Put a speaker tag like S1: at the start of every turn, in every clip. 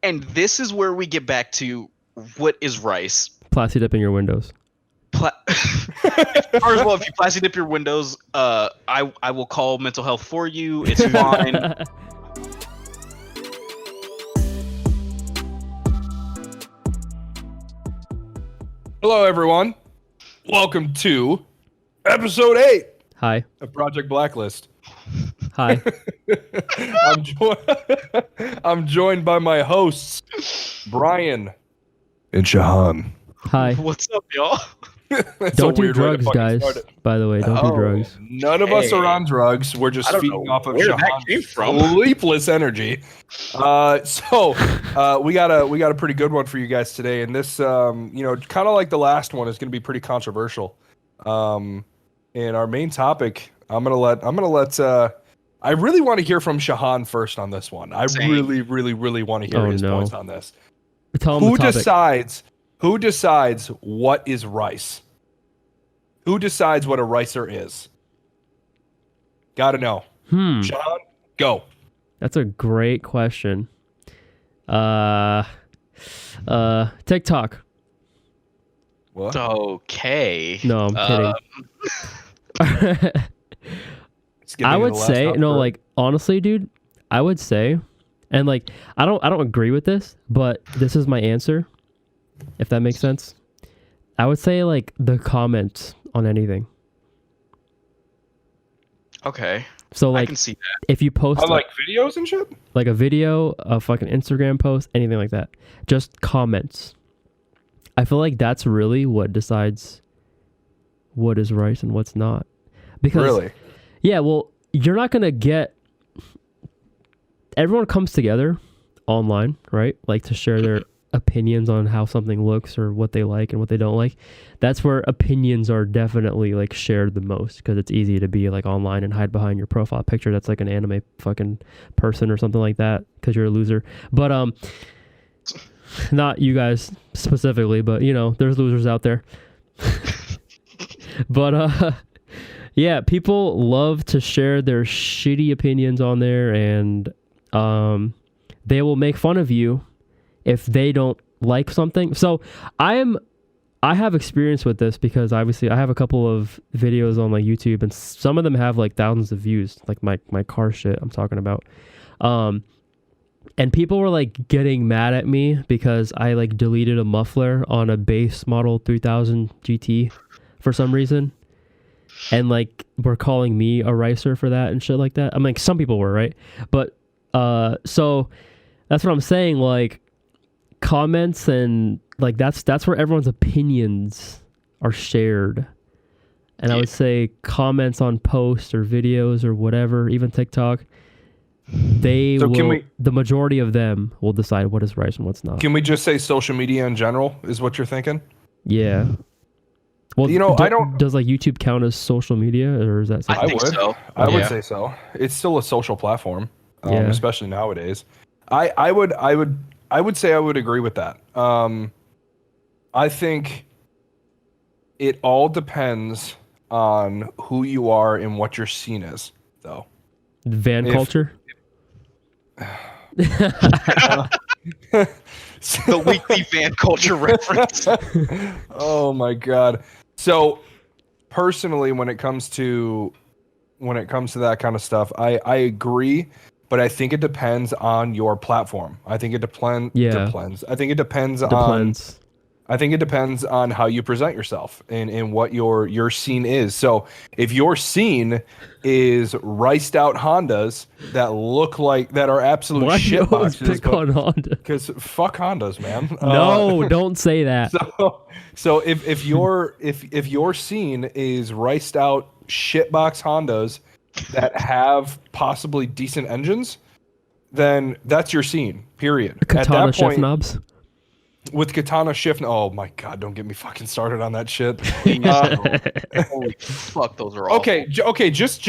S1: And this is where we get back to what is rice.
S2: Plasti dip in your windows.
S1: First of all, if you plasti dip your windows, I will call mental health for you. It's fine.
S3: Hello, everyone. Welcome to episode 8
S2: Hi.
S3: of Project Blacklist.
S2: Hi.
S3: I'm joined by my hosts, Brian and Shahan.
S2: Hi.
S1: What's up, y'all?
S3: That's
S2: Don't
S3: a
S2: do
S3: weird way to
S2: drugs,
S3: fucking
S2: guys.
S3: start it.
S2: By the way, don't do drugs.
S3: None of us
S1: Hey.
S3: are on drugs. We're just
S1: I don't
S3: feeding
S1: know
S3: off of
S1: where that came
S3: Shahan's
S1: from.
S3: sleepless energy. We got a pretty good one for you guys today, and this, kind of like the last one, is going to be pretty controversial. And our main topic, I really want to hear from Shahan first on this one. I
S1: Same.
S3: really want to hear his points on this.
S2: Tell 'em
S3: Who
S2: the topic.
S3: decides what is rice? Who decides what a ricer is? Gotta know. Shahan, go.
S2: That's a great question. TikTok.
S3: What?
S1: Okay.
S2: No, I'm kidding.
S3: Skipping
S2: I
S3: to
S2: would
S3: the last
S2: say
S3: topic,
S2: no,
S3: or-
S2: like honestly, dude, I would say, and like I don't agree with this, but this is my answer, if that makes sense. I would say like the comments on anything.
S1: Okay.
S2: So
S1: I
S2: like
S1: can see that.
S2: if you post
S3: on like videos and shit.
S2: like a video, a fucking Instagram post, anything like that, just comments. I feel like that's really what decides what is right and what's not. Because
S3: Really?
S2: yeah, well, you're not gonna get. Everyone comes together online, right? Like to share their opinions on how something looks or what they like and what they don't like. That's where opinions are definitely like shared the most, because it's easy to be like online and hide behind your profile picture that's like an anime fucking person or something like that because you're a loser. But not you guys specifically, but you know, there's losers out there. But yeah, people love to share their shitty opinions on there, and they will make fun of you if they don't like something. So I have experience with this because obviously I have a couple of videos on like YouTube, and some of them have like thousands of views, like my car shit I'm talking about. And people were like getting mad at me because I like deleted a muffler on a base model 3000 GT for some reason. And like were calling me a ricer for that and shit like that. I'm like, some people were, right? But so that's what I'm saying. Like comments and like that's where everyone's opinions are shared. And I would say comments on posts or videos or whatever, even TikTok, the majority of them will decide what is right and what's not.
S3: Can we just say social media in general is what you're thinking?
S2: Yeah. Well, does like YouTube count as social media, or is that?
S1: I think so.
S3: I would
S1: Yeah.
S3: say so. It's still a social platform,
S2: Yeah.
S3: especially nowadays. I would say I would agree with that. I think it all depends on who you are and what your scene is, though.
S2: Van culture.
S1: The weekly van culture reference.
S3: Oh my god. So personally, when it comes to that kind of stuff, I agree, but I think it depends on your platform. I think it depends. I think it depends on how you present yourself and what your scene is. So if your scene is riced out Hondas that are absolute
S2: Why
S3: shit
S2: you always
S3: boxes,
S2: pick on Honda?
S3: because fuck Hondas, man.
S2: No, don't say that.
S3: So if your scene is riced out shitbox Hondas that have possibly decent engines, then that's your scene. Period.
S2: Katana shift knobs.
S3: With Katana shift, oh my god, don't get me fucking started on that shit.
S1: Holy fuck, those are awful.
S3: Okay, just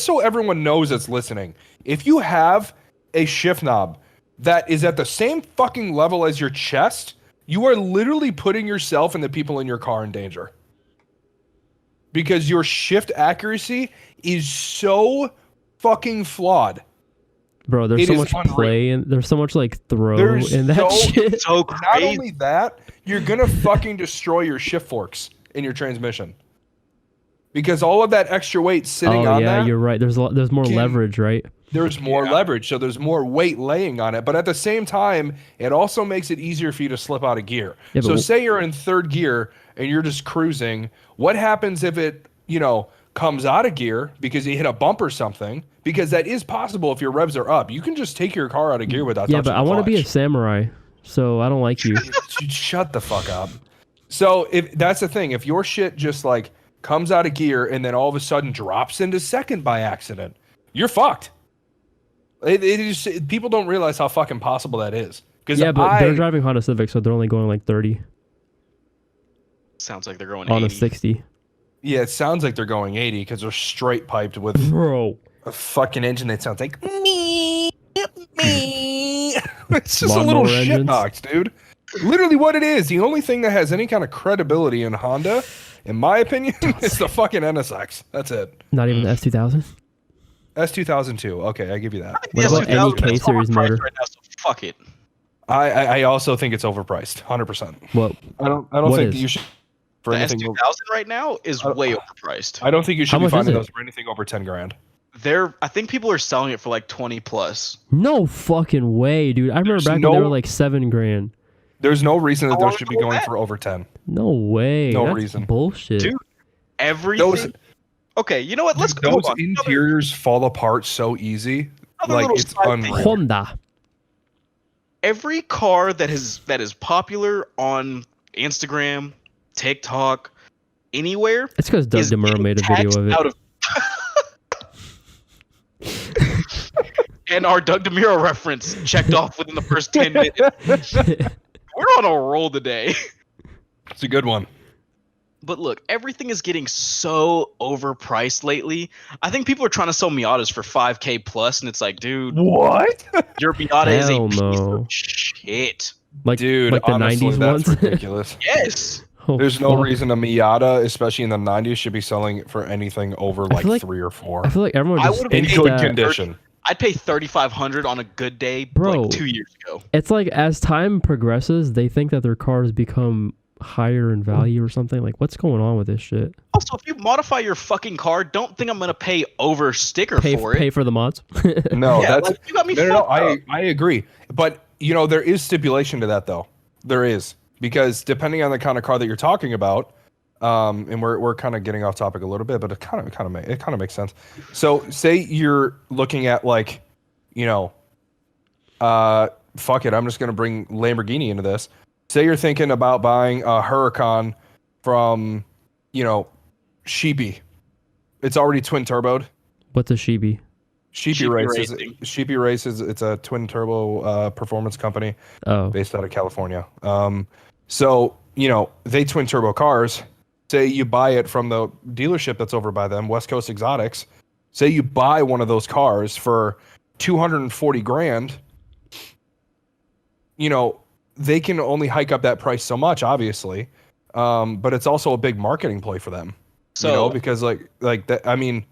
S3: so everyone knows that's listening, if you have a shift knob that is at the same fucking level as your chest, you are literally putting yourself and the people in your car in danger. Because your shift accuracy is so fucking flawed
S2: Bro, there's
S3: It
S2: so
S3: is
S2: much
S3: unreal.
S2: play and there's so much like throw
S3: There's
S2: in that
S3: so-
S2: shit.
S1: So
S3: Not
S1: crazy.
S3: only that, you're gonna fucking destroy your shift forks in your transmission because all of that extra weight sitting
S2: Oh
S3: on
S2: yeah,
S3: that,
S2: you're right. There's more
S3: can-
S2: leverage, right?
S3: there's more leverage, so there's more weight laying on it. But at the same time, it also makes it easier for you to slip out of gear.
S2: Yeah,
S3: So
S2: but-
S3: say you're in third gear and you're just cruising. What happens if it, comes out of gear because you hit a bump or something? Because that is possible if your revs are up. You can just take your car out of gear without
S2: Yeah,
S3: touching
S2: but I want to be a
S3: clutch.
S2: samurai, so I don't like you.
S3: Shut the fuck up. So if that's the thing, if your shit just like comes out of gear and then all of a sudden drops into second by accident, you're fucked. People don't realize how fucking possible that is. Because
S2: Yeah, but they're driving Honda Civic, so they're only going like 30
S1: Sounds like they're going
S2: on
S1: 80.
S2: a 60.
S3: yeah, it sounds like they're going 80 because they're straight piped with
S2: Bro,
S3: a fucking engine that sounds like me. It's just a
S2: Lawnmower
S3: little
S2: engines?
S3: shitbox, dude. Literally what it is. The only thing that has any kind of credibility in Honda, in my opinion, is the fucking NSX. That's it.
S2: not even the S2000.
S3: S2002. Okay, I give you that.
S2: What
S1: Yes,
S2: about any
S1: 2000,
S2: K
S1: that's
S2: series
S1: overpriced
S2: motor?
S1: right now, so fuck it.
S3: I also think it's overpriced. 100%.
S2: What?
S3: I don't
S2: What
S3: think
S2: is?
S3: you should for
S1: The
S3: anything.
S1: S2000 right now is way overpriced.
S3: I don't think you should be
S2: much is
S3: finding
S2: it?
S3: those for anything over 10 grand.
S1: I think people are selling it for like 20 plus.
S2: No fucking way, dude. I remember
S3: There's
S2: back when they
S3: no-
S2: were like $7,000.
S3: There's no reason that
S1: How long
S3: those should be
S1: ago was
S3: going
S1: that?
S3: for over 10.
S2: No way.
S3: No
S2: That's
S3: reason.
S2: bullshit.
S1: Dude, everything.
S3: Those
S1: Okay, you know what? Let's go.
S3: those interiors fall apart so easy.
S1: Another
S3: Like
S1: little
S3: it's
S1: side thing.
S3: unreal.
S2: Honda.
S1: Every car that is popular on Instagram, TikTok, anywhere.
S2: It's because Doug
S1: is
S2: DeMuro
S1: getting
S2: made a video
S1: taxed
S2: of it.
S1: out and our Doug DeMuro reference checked off within the first 10 minutes. We're on a roll today.
S3: It's a good one.
S1: But look, everything is getting so overpriced lately. I think people are trying to sell Miatas for 5K plus, and it's like, dude,
S3: What?
S1: your Miata is a
S2: Hell
S1: piece
S2: no.
S1: of shit.
S2: Like,
S3: Dude,
S2: like the
S3: honestly,
S2: 90s
S3: that's
S2: ones.
S3: ridiculous.
S1: Yes.
S2: Oh,
S3: There's no
S2: fuck.
S3: reason a Miata, especially in the 90s, should be selling it for anything over like
S2: feel like-
S3: 3 or 4.
S2: I feel like everyone
S1: I
S2: just
S1: would've
S3: In
S2: thinks
S3: good
S2: that
S3: condition.
S1: I'd pay $3,500 on a good day,
S2: Bro.
S1: like 2 years ago.
S2: it's like as time progresses, they think that their cars become higher in value or something. Like, what's going on with this shit?
S1: Also, if you modify your fucking car, don't think I'm gonna pay over sticker for it.
S2: Pay for the mods.
S3: No,
S1: Yeah,
S3: that's
S1: like, you got me
S3: no.
S1: fucked up.
S3: I agree, but there is stipulation to that though. There is, because depending on the kind of car that you're talking about, and we're kind of getting off topic a little bit, but it kind of makes sense. So say you're looking at like, fuck it, I'm just gonna bring Lamborghini into this. Say you're thinking about buying a Huracan from, Sheepy. It's already twin turboed.
S2: What's a Shibi?
S3: Sheepy Race is it's a twin turbo performance company
S2: Oh,
S3: based out of California. So they twin turbo cars. Say you buy it from the dealership that's over by them, West Coast Exotics. Say you buy one of those cars for 240 grand. They can only hike up that price so much, obviously. But it's also a big marketing play for them.
S1: So
S3: Because like that. I mean,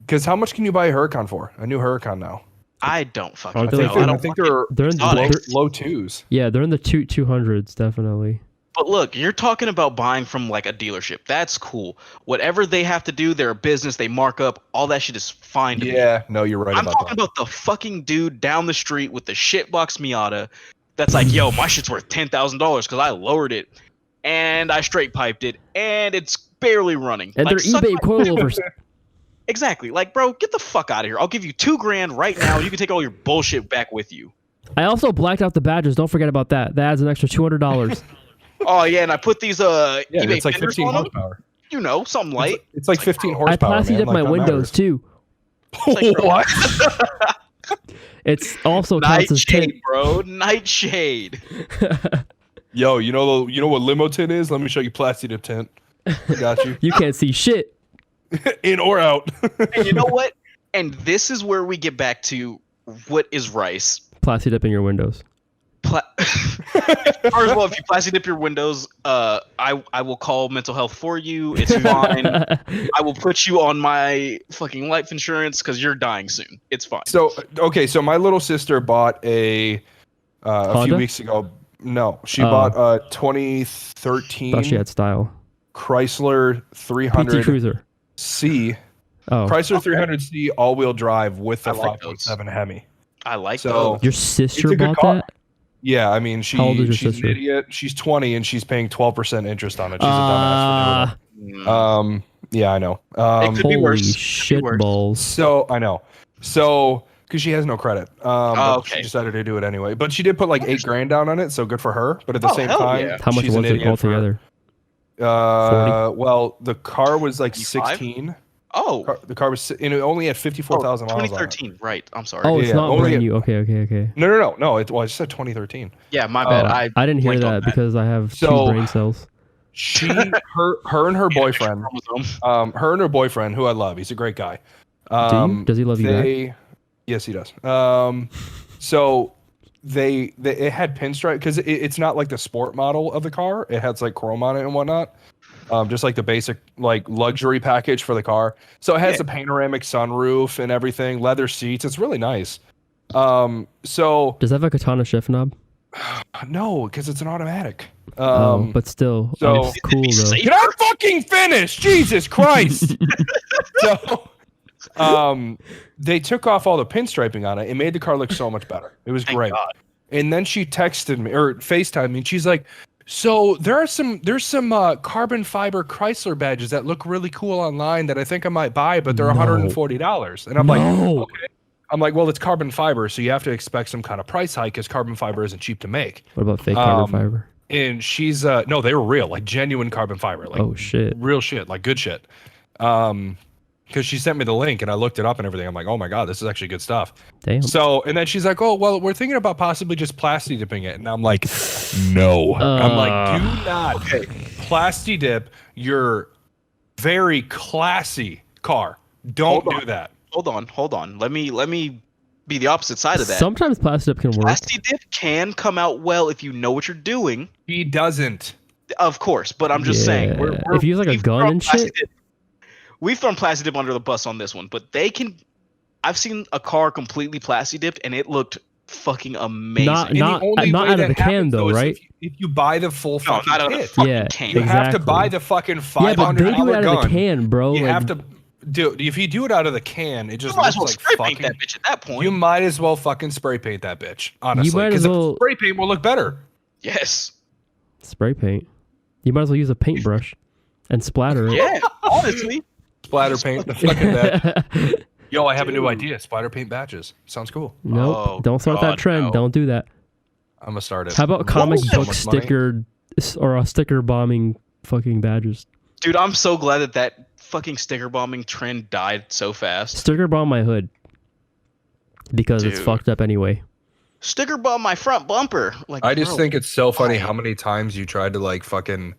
S3: because how much can you buy a Huracan for? A new Huracan now.
S1: I don't fucking
S2: Aren't
S1: know.
S2: they
S3: I
S2: like-
S3: think they're
S2: they're in
S3: low,
S1: exotics.
S3: low twos.
S2: yeah, they're in the 200s definitely.
S1: But look, you're talking about buying from like a dealership. That's cool. Whatever they have to do, they're a business. They mark up. All that shit is fine to me.
S3: Yeah, no, you're right
S1: I'm
S3: about
S1: talking
S3: that.
S1: about the fucking dude down the street with the shitbox Miata that's like, yo, my shit's worth $10,000 because I lowered it and I straight piped it and it's barely running.
S2: And
S1: Like,
S2: they're
S1: suck
S2: eBay
S1: my-
S2: coilovers.
S1: Exactly. Like, bro, get the fuck out of here. I'll give you $2,000 right now. And you can take all your bullshit back with you.
S2: I also blacked out the badges. Don't forget about that. That adds an extra $200.
S1: Oh yeah, and I put these
S3: Yeah,
S1: eBay
S3: it's like
S1: fenders
S3: 15
S1: on them.
S3: horsepower.
S1: Something light.
S3: It's like 15
S2: I
S3: horsepower.
S2: plastied
S3: man.
S2: up my
S3: Like, that
S2: windows too.
S3: matters. What?
S2: It's also counts as tint.
S1: Nightshade, bro. Nightshade.
S3: Yo, you know what limo tint is? Let me show you plastic tip tint. I got you.
S2: You can't see shit.
S3: In or out.
S1: And you know what? And this is where we get back to what is rice.
S2: Plastic up in your windows.
S1: First of all, if you plastic dip your windows, I will call mental health for you. It's fine. I will put you on my fucking life insurance because you're dying soon. It's fine.
S3: So okay, so my little sister bought a few
S2: Honda?
S3: weeks ago. No, she
S2: Oh.
S3: bought a 2013
S2: Thought she had style.
S3: Chrysler
S2: PT
S3: 300C.
S2: Cruiser. Oh,
S3: Chrysler 300C all-wheel drive with the
S1: I like those.
S3: 5.7 Hemi.
S1: I like
S3: So-
S1: those.
S2: your
S3: It's
S2: sister
S3: a good
S2: bought
S3: car.
S2: that?
S3: Yeah, I mean,
S2: How old is your
S3: she's
S2: sister?
S3: an idiot. She's 20 and she's paying 12% interest on it. She's a dumbass for doing it. Yeah, I know.
S1: It could be
S2: Holy
S1: worse.
S2: shit
S1: worse.
S2: balls.
S3: So I know. So because she has no credit, but
S1: okay.
S3: she decided to do it anyway. But she did put like $8,000 down on it, so good for her. But at the
S1: Oh,
S3: same
S1: hell
S3: time,
S1: yeah.
S2: How much
S3: she's an
S2: was it
S3: idiot for-
S2: altogether?
S3: 40? Well, the car was like
S1: 55?
S3: 16.
S1: Oh,
S3: The car was, and it only had 54,000 miles on it.
S1: 2013. Right. I'm sorry.
S2: Oh, it's
S3: Yeah,
S2: not
S3: only-
S2: brand new. Okay.
S3: No. It was said 2013.
S1: Yeah, my bad.
S2: Oh, I didn't hear
S1: blanked on
S2: that because I have
S3: So-
S2: 2 brain cells.
S3: Her and her boyfriend,
S1: Chromosome.
S3: her and her boyfriend, who I love, he's a great guy.
S2: Do you? Does he love you back?
S3: Yes, he does. So it had pinstripe because it's not like the sport model of the car. It has like chrome on it and whatnot. Just like the basic like luxury package for the car. So it has
S1: Yeah.
S3: a panoramic sunroof and everything, leather seats. It's really nice. So
S2: Does it have a katana shift knob?
S3: no, because it's an automatic.
S2: But still,
S3: so-
S2: it's cool though.
S1: safe.
S3: Can I fucking finish? Jesus Christ! So, they took off all the pinstriping on it. It made the car look so much better. It was
S1: Thank
S3: great.
S1: God.
S3: And then she texted me or FaceTimed me, and she's like, "So there's some carbon fiber Chrysler badges that look really cool online that I think I might buy, but they're
S2: No.
S3: $140." And I'm like,
S2: No.
S3: "Okay." I'm like, "Well, it's carbon fiber, so you have to expect some kind of price hike because carbon fiber isn't cheap to make."
S2: What about fake carbon fiber?
S3: And she's no, they were real, like genuine carbon fiber, like
S2: Oh shit.
S3: real shit, like good shit. Because she sent me the link and I looked it up and everything. I'm like, oh my god, this is actually good stuff.
S2: Damn.
S3: So, and then she's like, oh well, we're thinking about possibly just plasti dipping it, and I'm like, no. I'm like, do not plasti dip your very classy car. Don't
S1: Hold
S3: do
S1: on.
S3: that.
S1: Hold on. Let me be the opposite side of that.
S2: Sometimes plastic can work.
S1: Plasti dip can come out well if you know what you're doing.
S3: He doesn't.
S1: Of course, but I'm just saying.
S2: Yeah. If you use, like, a
S1: we've
S2: gun
S1: thrown
S2: and
S1: plasti
S2: shit?
S1: dip- we've thrown plastic dip under the bus on this one, but they can. I've seen a car completely plasti dipped and it looked fucking amazing.
S2: Not-
S3: And the only
S2: not
S3: way
S2: out of
S3: that
S2: the can,
S3: happens,
S2: though,
S3: is
S2: right?
S3: If you buy the full
S1: no,
S3: fucking
S1: not out of the
S3: kit.
S1: fucking
S2: Yeah,
S1: can.
S3: You have to
S2: Exactly.
S3: buy the fucking
S2: Yeah, but they do it
S3: $500
S2: out
S3: gun.
S2: of the can, bro.
S3: You
S2: like,
S3: have to, dude. If you do it out of the can, it just
S1: You might as
S3: looks
S1: well
S3: like
S1: spray paint
S3: fucking.
S1: that bitch at that point.
S3: You might as well fucking spray paint that bitch. Honestly,
S2: might
S3: because
S2: as well-
S3: spray paint will look better.
S1: Yes.
S2: spray paint. You might as well use a paintbrush and splatter it.
S1: Yeah. Honestly.
S3: Splatter paint the fucking that.
S2: Nope.
S3: Yo, I have a new idea. Splatter paint badges. Sounds cool.
S1: Oh,
S2: Don't start that
S1: God,
S2: trend.
S1: no.
S2: Don't do that.
S3: I'm gonna start it.
S2: How about comic
S1: was that
S2: book
S3: much money?
S2: sticker or a sticker bombing fucking badges?
S1: Dude, I'm so glad that fucking sticker bombing trend died so fast.
S2: Sticker bomb my hood because it's
S1: Dude.
S2: fucked up anyway.
S1: Sticker bomb my front bumper. Like,
S3: I just
S1: bro,
S3: think it's so funny
S1: why?
S3: how many times you tried to like fucking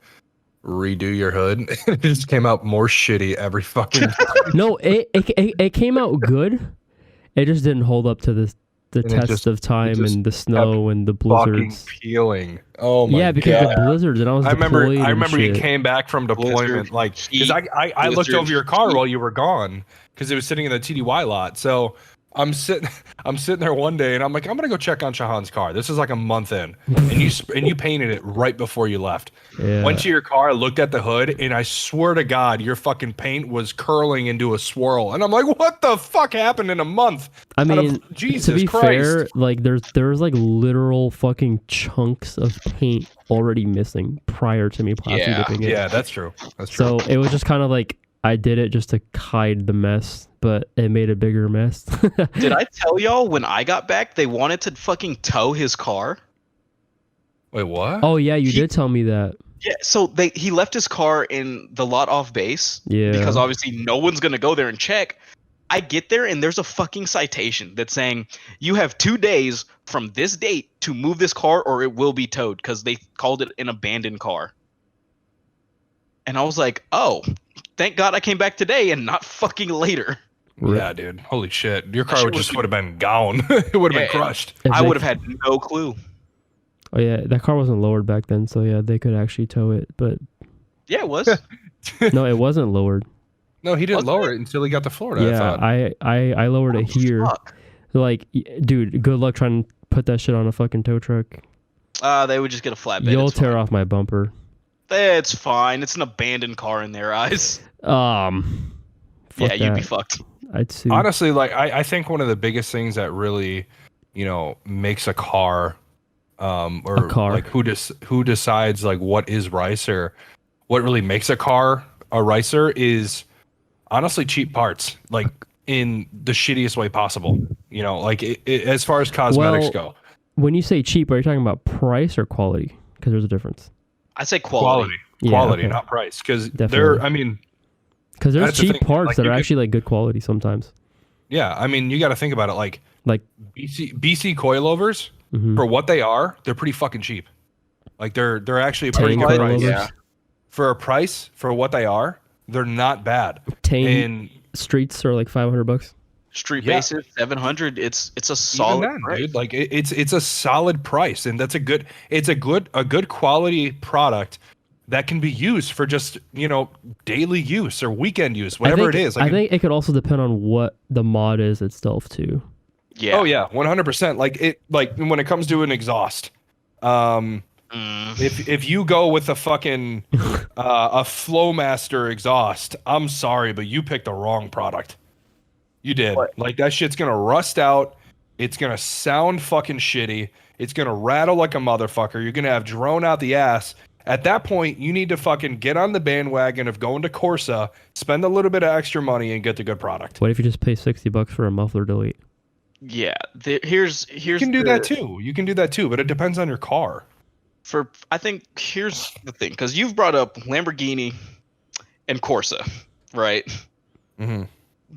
S3: redo your hood. It just came out more shitty every fucking time.
S2: No, it came out good. It just didn't hold up to the
S3: And it
S2: test
S3: just-
S2: of time
S3: just
S2: and the snow and the
S3: fucking
S2: blizzards.
S3: peeling. Oh my
S2: Yeah, because
S3: god.
S2: of the blizzards and I was
S3: I remember
S2: deployed and
S3: you
S2: shit.
S3: came back from deployment
S1: Blizzard,
S3: like because
S1: heat,
S3: I looked
S1: blizzard,
S3: over your car
S1: heat.
S3: while you were gone because it was sitting in the TDY lot. So I'm sitting there one day and I'm like, I'm gonna go check on Shahan's car. This is like a month in, and you painted it right before you left.
S2: Yeah.
S3: Went to your car, looked at the hood, and I swear to God, your fucking paint was curling into a swirl. And I'm like, what the fuck happened in a month?
S2: I
S3: Out of-
S2: mean,
S3: Jesus
S2: to be
S3: Christ.
S2: fair, like there's like literal fucking chunks of paint already missing prior to me plastic
S1: Yeah,
S2: dipping it.
S3: Yeah, that's true. That's true.
S2: So it was just kind of like I did it just to hide the mess, but it made a bigger mess.
S1: Did I tell y'all when I got back they wanted to fucking tow his car?
S3: Wait, what?
S2: Oh yeah, you did tell me that.
S1: Yeah, so he left his car in the lot off base.
S2: Yeah.
S1: Because obviously no one's gonna go there and check. I get there and there's a fucking citation that's saying you have 2 days from this date to move this car or it will be towed because they called it an abandoned car. And I was like, oh, thank God I came back today and not fucking later.
S3: Yeah, dude. Holy shit. Your car
S1: shit
S3: would
S1: was
S3: just would have been gone. It would have
S1: Yeah.
S3: been crushed.
S2: If
S1: I
S2: they-
S1: would have had no clue.
S2: Oh yeah, that car wasn't lowered back then, so yeah, they could actually tow it. But
S1: Yeah, it was.
S2: no, it wasn't lowered.
S3: No, he didn't
S1: Wasn't
S3: lower it until he got to Florida. I
S2: Yeah,
S3: thought.
S2: I lowered it here.
S1: Fuck.
S2: Like, dude, good luck trying to put that shit on a fucking tow truck.
S1: They would just get a flatbed.
S2: You'll
S1: It's
S2: tear
S1: fine.
S2: off my bumper.
S1: It's fine. It's an abandoned car in their eyes.
S2: Fuck
S1: Yeah, you'd be
S2: that.
S1: fucked.
S2: I'd sue.
S3: Honestly, like I think one of the biggest things that really, makes a car, or
S2: A car.
S3: like who decides like what is rice or what really makes a car a ricer is honestly cheap parts, like in the shittiest way possible. Like as far as cosmetics
S2: Well,
S3: go.
S2: When you say cheap, are you talking about price or quality? Because there's a difference.
S1: I say quality.
S2: Yeah,
S3: Quality,
S2: okay.
S3: not price. Because
S2: Definitely. Because there's
S3: That's the
S2: cheap
S3: thing,
S2: parts
S3: like,
S2: that
S3: you
S2: are
S3: could-
S2: actually like good quality sometimes.
S3: yeah, I mean, you got to think about it. Like
S2: Like,
S3: BC coilovers,
S2: mhm.
S3: for what they are, they're pretty fucking cheap. Like they're actually a pretty
S2: Tang
S3: good
S2: coilovers.
S3: price.
S1: Yeah.
S3: For a price for what they are, they're not bad.
S2: Tang
S3: And
S2: streets are like $500.
S1: Street
S3: Yeah.
S1: basis 700. It's a
S3: even
S1: solid
S3: then,
S1: price.
S3: dude, like it's a solid price, and that's a good quality product that can be used for just daily use or weekend use, whatever it is. Like,
S2: I think it could also depend on what the mod is itself too.
S1: Yeah.
S3: oh yeah, 100%. Like when it comes to an exhaust, if you go with a fucking a Flowmaster exhaust, I'm sorry, but you picked the wrong product. You did.
S1: What?
S3: Like that shit's gonna rust out. It's gonna sound fucking shitty. It's gonna rattle like a motherfucker. You're gonna have drone out the ass. At that point, you need to fucking get on the bandwagon of going to Corsa, spend a little bit of extra money, and get the good product.
S2: What if you just pay $60 for a muffler delete?
S1: Yeah. Here's
S3: You can do that too. You can do that too, but it depends on your car.
S1: I think here's the thing, because you've brought up Lamborghini and Corsa, right?
S3: Mm-hmm.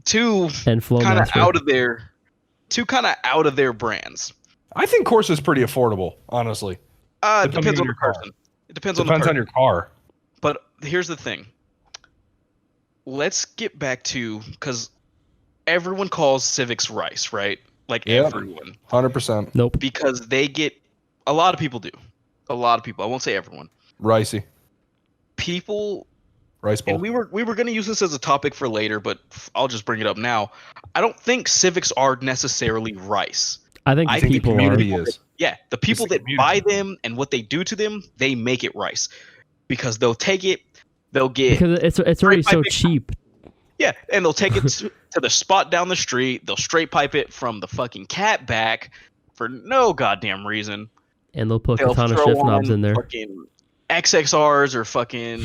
S1: Two
S2: And
S1: kind of
S2: Flowmaster.
S1: out of their brands.
S3: I think Corsa's pretty affordable, honestly.
S1: It
S3: Depending
S1: depends
S3: on
S1: on
S3: your
S1: the
S3: car.
S1: person. It depends
S3: Depends
S1: on
S3: on
S1: the
S3: your car.
S1: But here's the thing. Let's get back to, because everyone calls Civics rice, right? Like
S3: Yep.
S1: everyone,
S3: 100%.
S2: Nope.
S1: because they get. A lot of people do. A lot of people. I won't say everyone.
S3: Ricey.
S1: People.
S3: Rice bowl.
S1: And we were going to use this as a topic for later, but I'll just bring it up now. I don't think Civics are necessarily rice.
S2: I think
S1: I
S3: I think the
S2: people are.
S3: community is.
S1: Yeah, the people
S3: the
S1: that
S3: community.
S1: buy them and what they do to them, they make it rice, because they'll take it, they'll get
S2: Because it's already so
S1: piping.
S2: cheap.
S1: yeah, and they'll take it to the spot down the street. They'll straight pipe it from the fucking cat back for no goddamn reason.
S2: And they'll put a
S1: They'll
S2: ton of
S1: throw
S2: shift knobs
S1: on
S2: in there.
S1: fucking XXRs or fucking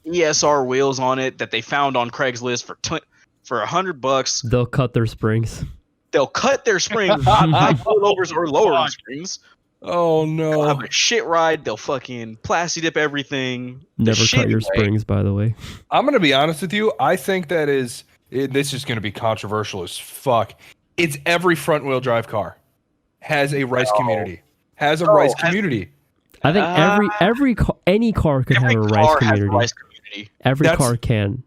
S1: ESR wheels on it that they found on Craigslist for $100.
S2: They'll cut their springs.
S1: They'll cut their springs, high coilovers or lowering springs.
S3: Oh
S1: They'll have
S3: no.
S1: a shit ride. They'll fucking plasti dip everything. The
S2: Never cut your
S1: shitty way.
S2: springs, by the way.
S3: I'm gonna be honest with you. I think that this is gonna be controversial as fuck. It's every front wheel drive car has a rice community. Has a rice community.
S2: I think any car could
S1: Every
S2: have a
S1: car
S2: rice
S1: has a
S2: community.
S1: rice community.
S2: Every
S3: That's-
S2: car can.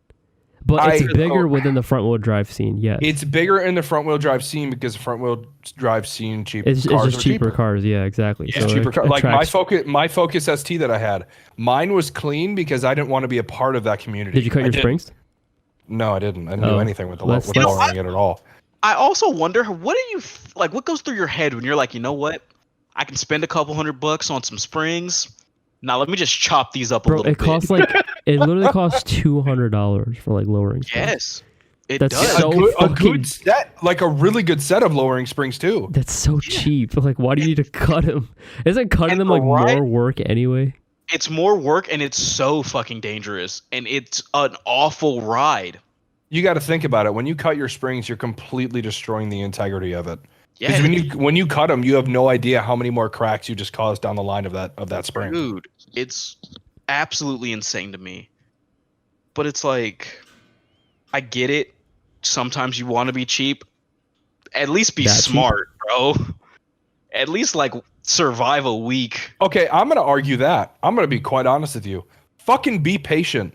S2: But it's
S3: I-
S2: bigger within the front wheel drive scene, yes.
S3: It's bigger in the front wheel drive scene because the front wheel drive scene
S2: It's
S3: cars
S2: just
S3: are
S2: cheaper cars, yeah, exactly.
S3: It's
S2: So
S3: cheaper
S2: it
S3: car. Like
S2: attracts-
S3: my Focus ST that I had, mine was clean because I didn't want to be a part of that community.
S2: Did you cut
S3: I
S2: your
S3: didn't.
S2: springs?
S3: No, I didn't. I didn't do
S2: Oh.
S3: anything with
S2: Let's-
S3: with
S2: let's-
S3: lowering it at all.
S1: I also wonder, what do you like? What goes through your head when you're like, you know what? I can spend a couple $100 on some springs. Now let me just chop these up a
S2: Bro,
S1: little
S2: it
S1: bit.
S2: costs like it literally costs $200 for like lowering springs.
S1: Yes, it
S2: That's
S1: does.
S2: so
S3: a
S2: fucking-
S3: good set, like a really good set of lowering springs too.
S2: That's so cheap. Like, why do you need to cut them? Isn't cutting
S1: And
S2: them
S1: the
S2: like
S1: ride-
S2: more work anyway?
S1: It's more work and it's so fucking dangerous, and it's an awful ride.
S3: You got to think about it. When you cut your springs, you're completely destroying the integrity of it.
S1: Yeah,
S3: Because when you cut them, you have no idea how many more cracks you just caused down the line of that spring.
S1: dude, it's absolutely insane to me. But it's like, I get it. Sometimes you want to be cheap. At least be
S2: That cheap?
S1: smart, bro. At least like survive a week.
S3: Okay, I'm gonna argue that. I'm gonna be quite honest with you. Fucking be patient.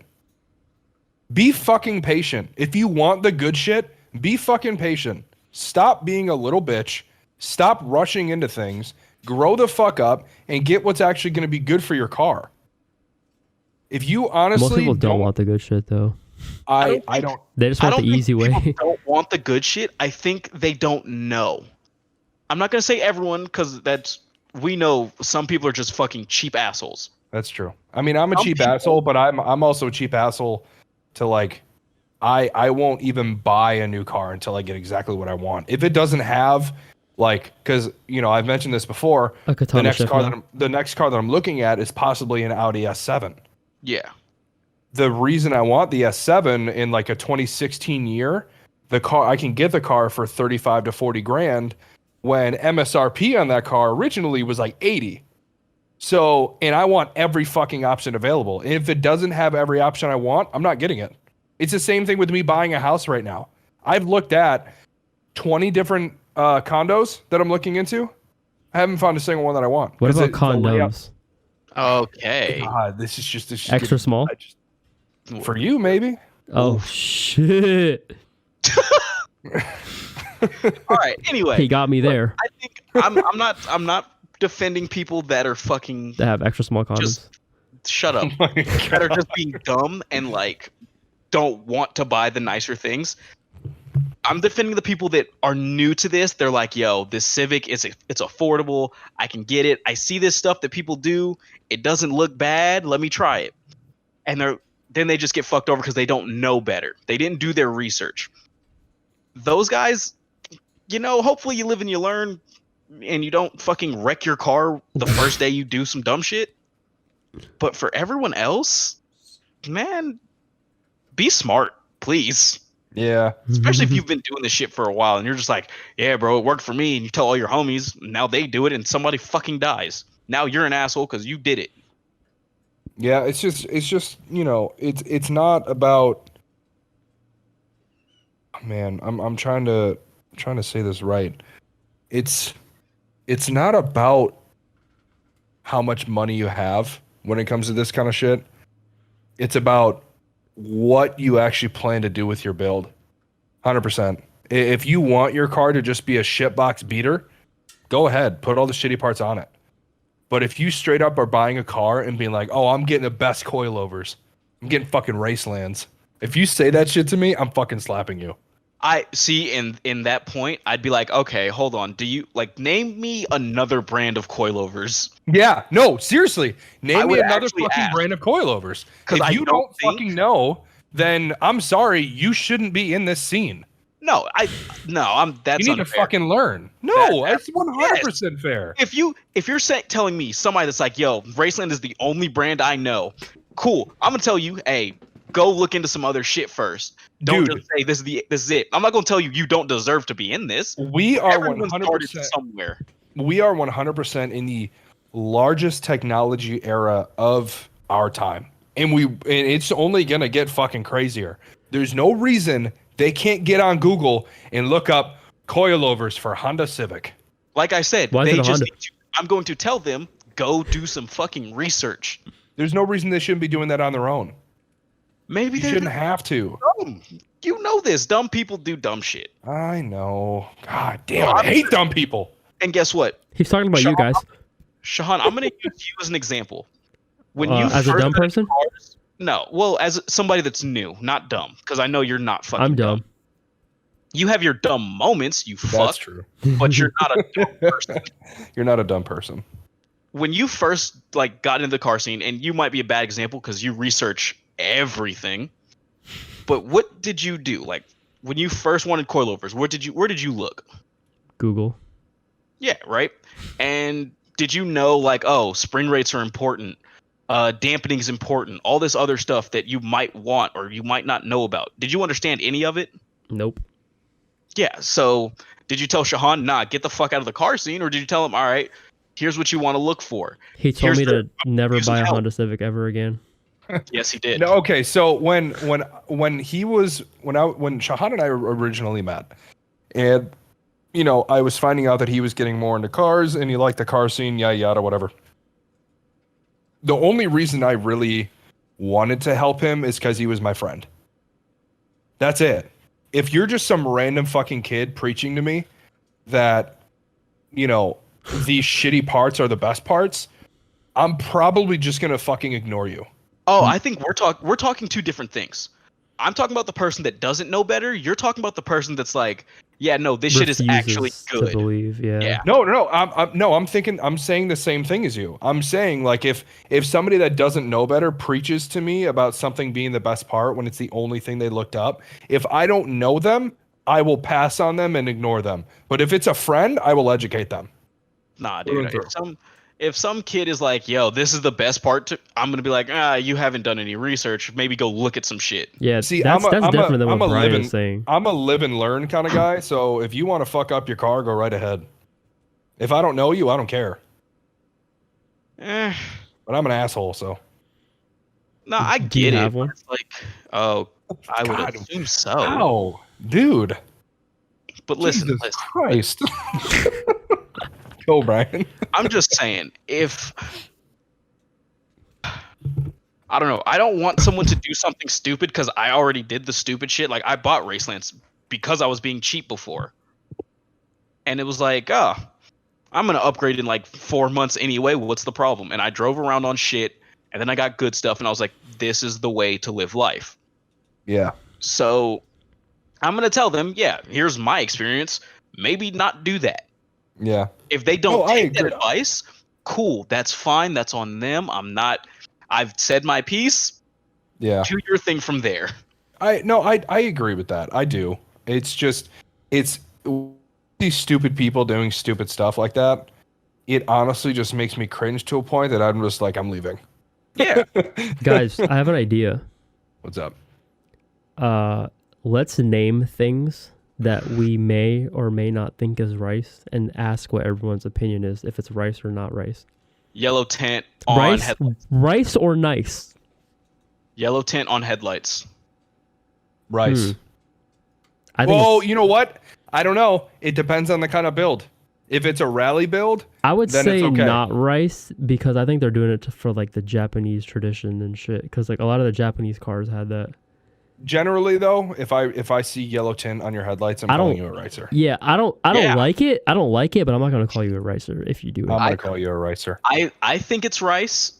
S3: Be fucking patient. If you want the good shit, be fucking patient. Stop being a little bitch. Stop rushing into things. grow the fuck up and get what's actually going to be good for your car. If you honestly
S2: Most people don't want the good shit though.
S3: I don't.
S2: They just
S1: I
S2: want
S1: don't
S2: the
S1: think
S2: easy
S1: people
S2: way.
S1: don't want the good shit. I think they don't know. I'm not gonna say everyone because we know some people are just fucking cheap assholes.
S3: That's true. I mean, I'm a
S1: Some
S3: cheap
S1: people-
S3: asshole, but I'm also a cheap asshole to like. I won't even buy a new car until I get exactly what I want. If it doesn't have like, because I've mentioned this before,
S2: A
S3: the
S2: katana
S3: next
S2: shift
S3: car
S2: knob.
S3: the next car that I'm looking at is possibly an Audi S7.
S1: Yeah.
S3: The reason I want the S7 in like a 2016 year, I can get the car for 35 to 40 grand when MSRP on that car originally was like 80. So, and I want every fucking option available. And if it doesn't have every option I want, I'm not getting it. It's the same thing with me buying a house right now. I've looked at 20 different condos that I'm looking into. I haven't found a single one that I want.
S2: What
S3: 'Cause
S2: about
S3: the layout-
S2: condoms?
S1: Okay.
S3: God, this is just
S2: Extra small?
S3: for you, maybe.
S2: Oh shit!
S1: All right. Anyway,
S2: He got me there.
S1: I think I'm not defending people that are fucking
S2: They have extra small condoms.
S1: Just- shut up.
S3: Oh
S1: That are just being dumb and like don't want to buy the nicer things. I'm defending the people that are new to this. They're like, yo, this Civic it's affordable. I can get it. I see this stuff that people do. It doesn't look bad. Let me try it. And then they just get fucked over because they don't know better. They didn't do their research. Those guys, hopefully you live and you learn and you don't fucking wreck your car the first day you do some dumb shit. But for everyone else, man, be smart, please.
S3: Yeah.
S1: Especially if you've been doing this shit for a while and you're just like, yeah, bro, it worked for me. And you tell all your homies, now they do it and somebody fucking dies. Now you're an asshole because you did it.
S3: Yeah, it's just it's not about. Man, I'm trying to say this right. It's not about how much money you have when it comes to this kind of shit. It's about what you actually plan to do with your build. 100%. If you want your car to just be a shitbox beater, go ahead, put all the shitty parts on it. But if you straight up are buying a car and being like, oh, I'm getting the best coilovers, I'm getting fucking Racelands. If you say that shit to me, I'm fucking slapping you.
S1: I see in that point, I'd be like, okay, hold on. Do you name me another brand of coilovers?
S3: Yeah, no, seriously.
S1: I
S3: Name me
S1: would
S3: another
S1: actually
S3: fucking
S1: ask.
S3: brand of coilovers.
S1: 'Cause
S3: If
S1: I
S3: you
S1: don't
S3: don't
S1: think-
S3: fucking know, then I'm sorry, you shouldn't be in this scene.
S1: No, that's
S3: You need to
S1: unfair.
S3: fucking learn. No,
S1: That-
S3: that's 100% fair.
S1: If you're telling me somebody that's like, yo, Raceland is the only brand I know, cool. I'm gonna tell you, hey, go look into some other shit first. Don't
S3: Dude.
S1: just say this is it. I'm not gonna tell you don't deserve to be in this.
S3: We are
S1: Everyone started
S3: 100%.
S1: somewhere.
S3: We are 100% in the largest technology era of our time, and it's only gonna get fucking crazier. There's no reason they can't get on Google and look up coilovers for Honda Civic.
S1: Like I said,
S2: Why is
S1: they
S2: it a
S1: just
S2: Honda?
S1: need to, I'm going to tell them go do some fucking research.
S3: There's no reason they shouldn't be doing that on their own.
S1: Maybe
S3: You
S1: they're
S3: shouldn't have to.
S1: dumb. You know this. Dumb people do dumb shit.
S3: I know. God damn, I hate dumb people.
S1: And guess what?
S2: He's talking about you guys.
S1: Shahan, I'm going to use you as an example. When you
S2: As a
S1: first
S2: dumb
S1: got into
S2: person?
S1: cars- no, well, as somebody that's new, not dumb, because I know you're not fucking
S2: I'm dumb.
S1: You have your dumb moments, you
S3: That's
S1: fuck,
S3: true.
S1: but you're not a dumb person.
S3: You're not a dumb person.
S1: When you first got into the car scene, and you might be a bad example because you research everything, but what did you do? When you first wanted coilovers, where did you look?
S2: Google.
S1: Yeah, right. And did you know oh, spring rates are important, dampening is important, all this other stuff that you might want or you might not know about? Did you understand any of it?
S2: Nope.
S1: Yeah. So did you tell Shahan, nah, get the fuck out of the car scene, or did you tell him, all right, here's what you want to look for?
S2: He told
S1: Here's
S2: me
S1: the-
S2: to never
S1: use some
S2: buy a
S1: help.
S2: Honda Civic ever again.
S1: Yes, he did.
S3: No, okay. So when Shahan and I originally met, and I was finding out that he was getting more into cars and he liked the car scene, yada yada, whatever. The only reason I really wanted to help him is because he was my friend. That's it. If you're just some random fucking kid preaching to me that, these shitty parts are the best parts, I'm probably just gonna fucking ignore you.
S1: Oh, I think we're talking two different things. I'm talking about the person that doesn't know better. You're talking about the person that's like, yeah, no, this shit is actually
S2: Refuses
S1: good.
S2: to believe. Yeah.
S3: No. I'm saying the same thing as you. I'm saying like if somebody that doesn't know better preaches to me about something being the best part when it's the only thing they looked up, if I don't know them, I will pass on them and ignore them. But if it's a friend, I will educate them.
S1: Nah,
S3: Through and
S1: dude.
S3: through.
S1: If some kid is like, yo, this is the best part, I'm gonna be like, you haven't done any research. Maybe go look at some shit.
S2: Yeah.
S3: See,
S2: that's different than what Brian is saying.
S3: I'm a live and learn kind of guy. So if you want to fuck up your car, go right ahead. If I don't know you, I don't care.
S1: Eh,
S3: But I'm an asshole, so.
S1: no, I
S2: Do you
S1: get it.
S2: have
S1: but
S2: one?
S1: It's like, oh, I would
S3: God.
S1: assume so.
S3: Ow, dude.
S1: But listen,
S3: Jesus
S1: listen.
S3: Christ. Go, Brian.
S1: I'm just saying, if I don't know, I don't want someone to do something stupid because I already did the stupid shit. Like I bought Racelands because I was being cheap before, and it was like, oh, I'm gonna upgrade in like 4 months anyway. What's the problem? And I drove around on shit, and then I got good stuff, and I was like, this is the way to live life.
S3: Yeah.
S1: So I'm gonna tell them, yeah, here's my experience. Maybe not do that.
S3: Yeah.
S1: If they don't
S3: I
S1: take that
S3: agree.
S1: advice, cool. That's fine. That's on them. I've said my piece.
S3: Yeah.
S1: Do your thing from there.
S3: I agree with that. I do. It's just it's these stupid people doing stupid stuff like that. It honestly just makes me cringe to a point that I'm just like, I'm leaving.
S1: Yeah.
S2: Guys, I have an idea.
S3: What's up?
S2: Let's name things that we may or may not think is rice and ask what everyone's opinion is, if it's rice or not rice.
S1: Yellow tint on
S2: Rice,
S1: headlights.
S2: rice or nice?
S1: Yellow tint on headlights.
S3: Rice.
S2: I think
S3: Well,
S2: it's-
S3: you know what? I don't know. It depends on the kind of build. If it's a rally build,
S2: I would
S3: then
S2: say
S3: it's okay.
S2: not rice because I think they're doing it for like the Japanese tradition and shit. Because like a lot of the Japanese cars had that.
S3: generally though, if I see yellow tint on your headlights, I'm
S2: I
S3: calling
S2: don't-
S3: you a ricer.
S2: Yeah, I don't
S1: Yeah.
S2: like it. I don't like it, but I'm not gonna call you a ricer if you do it.
S3: I'm gonna call you a ricer.
S1: I think it's rice,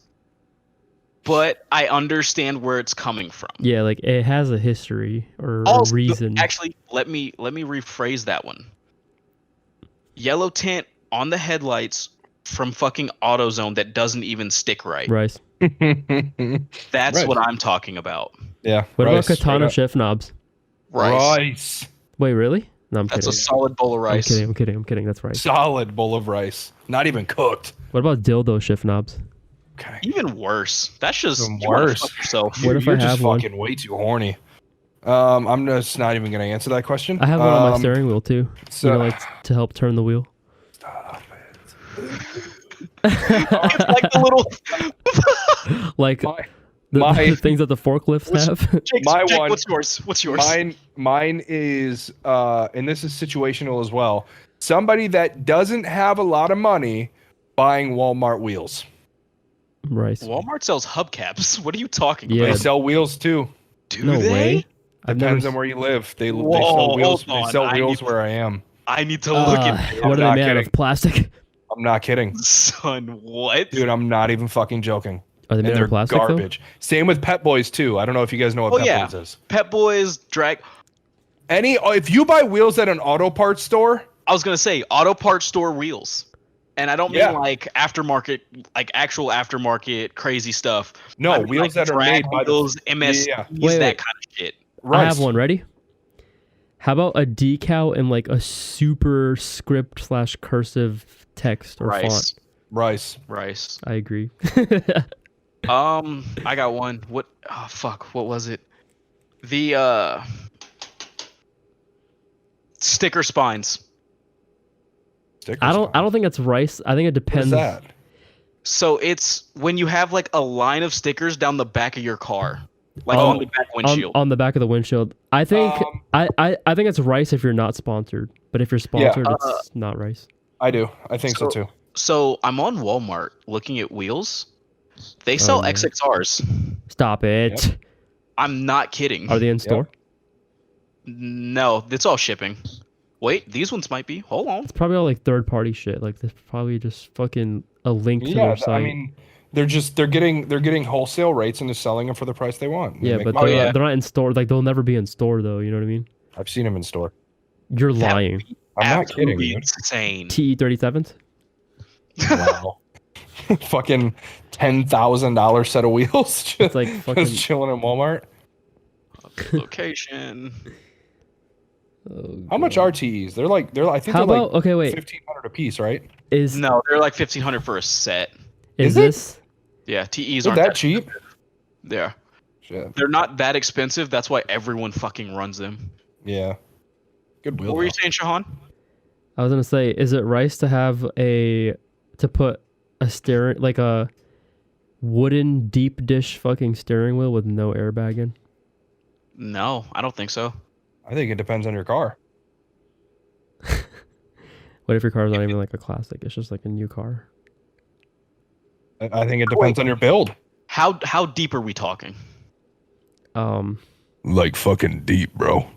S1: but I understand where it's coming from.
S2: Yeah, like it has a history or a
S1: Also,
S2: reason.
S1: actually, let me rephrase that one. Yellow tint on the headlights from fucking AutoZone that doesn't even stick right.
S2: Rice.
S1: That's
S3: Right.
S1: what I'm talking about.
S3: Yeah.
S2: What
S3: rice,
S2: about katana
S3: straight
S2: shift knobs?
S3: up.
S1: Rice.
S3: Rice.
S2: Wait, really? No, I'm
S1: That's
S2: kidding.
S1: a solid bowl of
S2: I'm
S1: rice.
S2: kidding. That's rice.
S3: Solid bowl of rice. Not even cooked.
S2: What about dildo shift knobs?
S3: Okay.
S1: Even worse. That's just
S3: Even
S1: you wanna
S3: worse.
S1: fuck yourself.
S2: What if
S3: You're
S2: I
S3: just
S2: have one?
S3: fucking way too horny. I'm just not even gonna answer that question.
S2: I have one on my steering wheel too.
S3: so-
S2: You know, like to help turn the wheel.
S3: Stop it.
S1: It's like the little
S2: Like
S3: My-
S2: the,
S3: my-
S2: the things that the forklifts have.
S1: Jake,
S3: My
S1: Jake,
S3: one-
S1: what's yours? What's yours?
S3: Mine is and this is situational as well. Somebody that doesn't have a lot of money buying Walmart wheels.
S2: Rice.
S1: Walmart sells hubcaps. What are you talking
S2: Yeah.
S3: They
S1: about?
S3: sell wheels too.
S1: Do
S2: No
S1: they?
S2: way. I've never.
S3: Depends on where you live. They
S1: Whoa,
S3: sell wheels.
S1: hold
S3: They
S1: on.
S3: sell
S1: I
S3: wheels
S1: need-
S3: where I am.
S1: I need to look at
S2: what are they
S3: not
S2: made out
S3: kidding.
S2: of? Plastic?
S3: I'm not kidding.
S1: son. What?
S3: Dude, I'm not even fucking joking.
S2: Are they
S3: And
S2: made out
S3: they're
S2: of plastic
S3: garbage. Same with Pet Boys too. I don't know if you guys know what
S1: Oh,
S3: Pet
S1: yeah.
S3: Boys is.
S1: Pet Boys drag.
S3: If you buy wheels at an auto parts store,
S1: I was gonna say auto parts store wheels, and I don't
S3: Yeah.
S1: mean like aftermarket, like actual aftermarket crazy stuff.
S3: no,
S1: I mean,
S3: wheels
S1: like
S3: that are
S1: drag
S3: made by the
S1: wheels, MS,
S3: Yeah.
S2: Wait,
S1: that
S2: wait.
S1: kind of shit.
S2: though? I
S3: Rice.
S2: have one. Ready? How about a decal in like a super script / cursive text or font?
S3: Rice.
S1: Rice.
S2: I agree.
S1: I got one. What? Oh fuck. What was it? The sticker spines.
S3: Stickers
S2: I don't
S3: fine.
S2: think that's rice. I think it
S3: What is
S2: depends.
S3: that?
S1: So it's when you have like a line of stickers down the back of your car, like
S2: Oh,
S1: on the back windshield.
S2: On the back of the windshield. I think
S3: Um,
S2: I think it's rice if you're not sponsored. But if you're sponsored,
S1: Uh,
S2: it's not rice.
S3: I do. I think so too.
S1: So I'm on Walmart looking at wheels. They sell
S2: yeah.
S1: XXRs.
S2: Stop it.
S1: I'm not kidding.
S2: Are they in store?
S1: No, it's all shipping. Wait, these ones might be. Hold on.
S2: It's probably all like third party shit. Like there's probably just fucking a link to
S3: Yeah,
S2: their site.
S3: I mean, they're getting wholesale rates and they're selling them for the price they want. They
S2: yeah,
S3: make
S2: but
S3: money.
S2: they're not in store. Like they'll never be in store though. You know what I mean?
S3: I've seen them in store.
S2: You're
S1: That
S2: lying.
S3: I'm not kidding,
S1: Absolutely
S3: dude.
S1: insane.
S2: TE37s.
S3: Wow. Fucking $10,000 set of wheels. Just,
S2: like fucking-
S3: just chilling at Walmart.
S1: Location.
S2: Oh,
S3: How much
S2: God.
S3: are TEs? They're like I think
S2: How
S3: they're
S2: about
S3: like
S2: okay? Wait,
S3: 1,500 a piece, right?
S2: is
S1: No, they're like 1,500 for a set.
S2: is
S3: Is it?
S2: this?
S1: Yeah, TEs
S3: They're
S1: aren't
S3: that cheap?
S1: Yeah,
S3: Shit.
S1: they're not that expensive. That's why everyone fucking runs them.
S3: Yeah. Good wheel.
S1: What were you
S3: though.
S1: saying, Shahan?
S2: I was gonna say, is it rice to have to put a steering like a wooden deep dish fucking steering wheel with no airbag in?
S1: No, I don't think so.
S3: I think it depends on your car.
S2: What if your car's not even like a classic? It's just like a new car.
S3: I think it depends on your build.
S1: How deep are we talking?
S3: Like fucking deep, bro.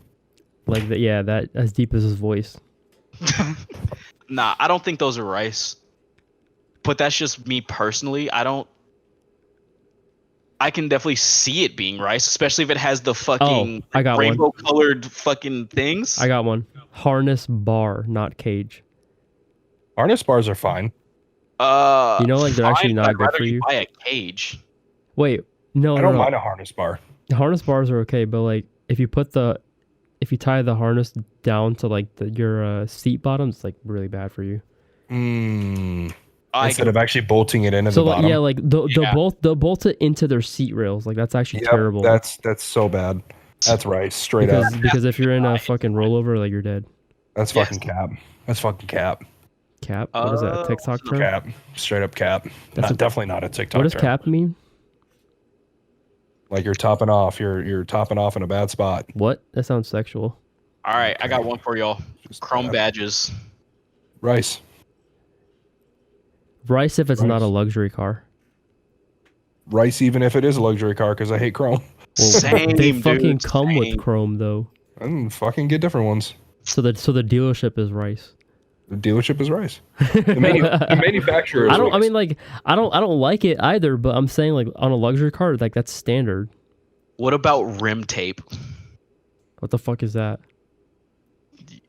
S2: Like that. Yeah, that as deep as his voice.
S1: Nah, I don't think those are rice. But that's just me personally. I can definitely see it being rice, especially if it has the fucking
S2: I got one.
S1: rainbow colored fucking things.
S2: I got one. Harness bar, not cage.
S3: Harness bars are fine.
S2: You know, like they're actually
S1: fine,
S2: not
S1: but I'd
S2: good
S1: rather
S2: for you.
S1: Buy a cage.
S2: Wait, no,
S3: I
S2: no,
S3: don't
S2: no.
S3: mind a harness bar.
S2: Harness bars are okay, but like if you tie the harness down to like your seat bottom, it's like really bad for you.
S3: Instead of actually bolting it into
S2: So
S3: the
S2: like,
S3: bottom.
S2: yeah, like they'll bolt it into their seat rails. Like that's actually
S3: Yep,
S2: terrible.
S3: That's so bad. That's right. Straight up.
S2: because if you're in a fucking rollover, like you're dead.
S3: That's
S1: Yes.
S3: fucking cap. That's fucking cap.
S2: Cap? What is that? TikTok term?
S3: Cap. Straight up cap.
S2: That's
S3: Definitely not a TikTok
S2: What does
S3: term.
S2: cap mean?
S3: Like you're topping off. You're topping off in a bad spot.
S2: What? That sounds sexual.
S1: All right, I got one for y'all.
S3: Just
S1: Chrome
S3: bad.
S1: badges.
S3: Rice.
S2: Rice if it's not a
S3: Rice.
S2: luxury car.
S3: Rice, even if it is a luxury car, because I hate chrome.
S1: Same,
S2: They
S1: dude,
S2: fucking come
S1: same.
S2: with chrome though.
S3: And fucking get different ones.
S2: So the dealership is rice.
S3: The dealership is rice. The manufacturer is
S2: I don't. I
S3: rice.
S2: mean, like, I don't like it either. But I'm saying, like, on a luxury car, like that's standard.
S1: What about rim tape?
S2: What the fuck is that?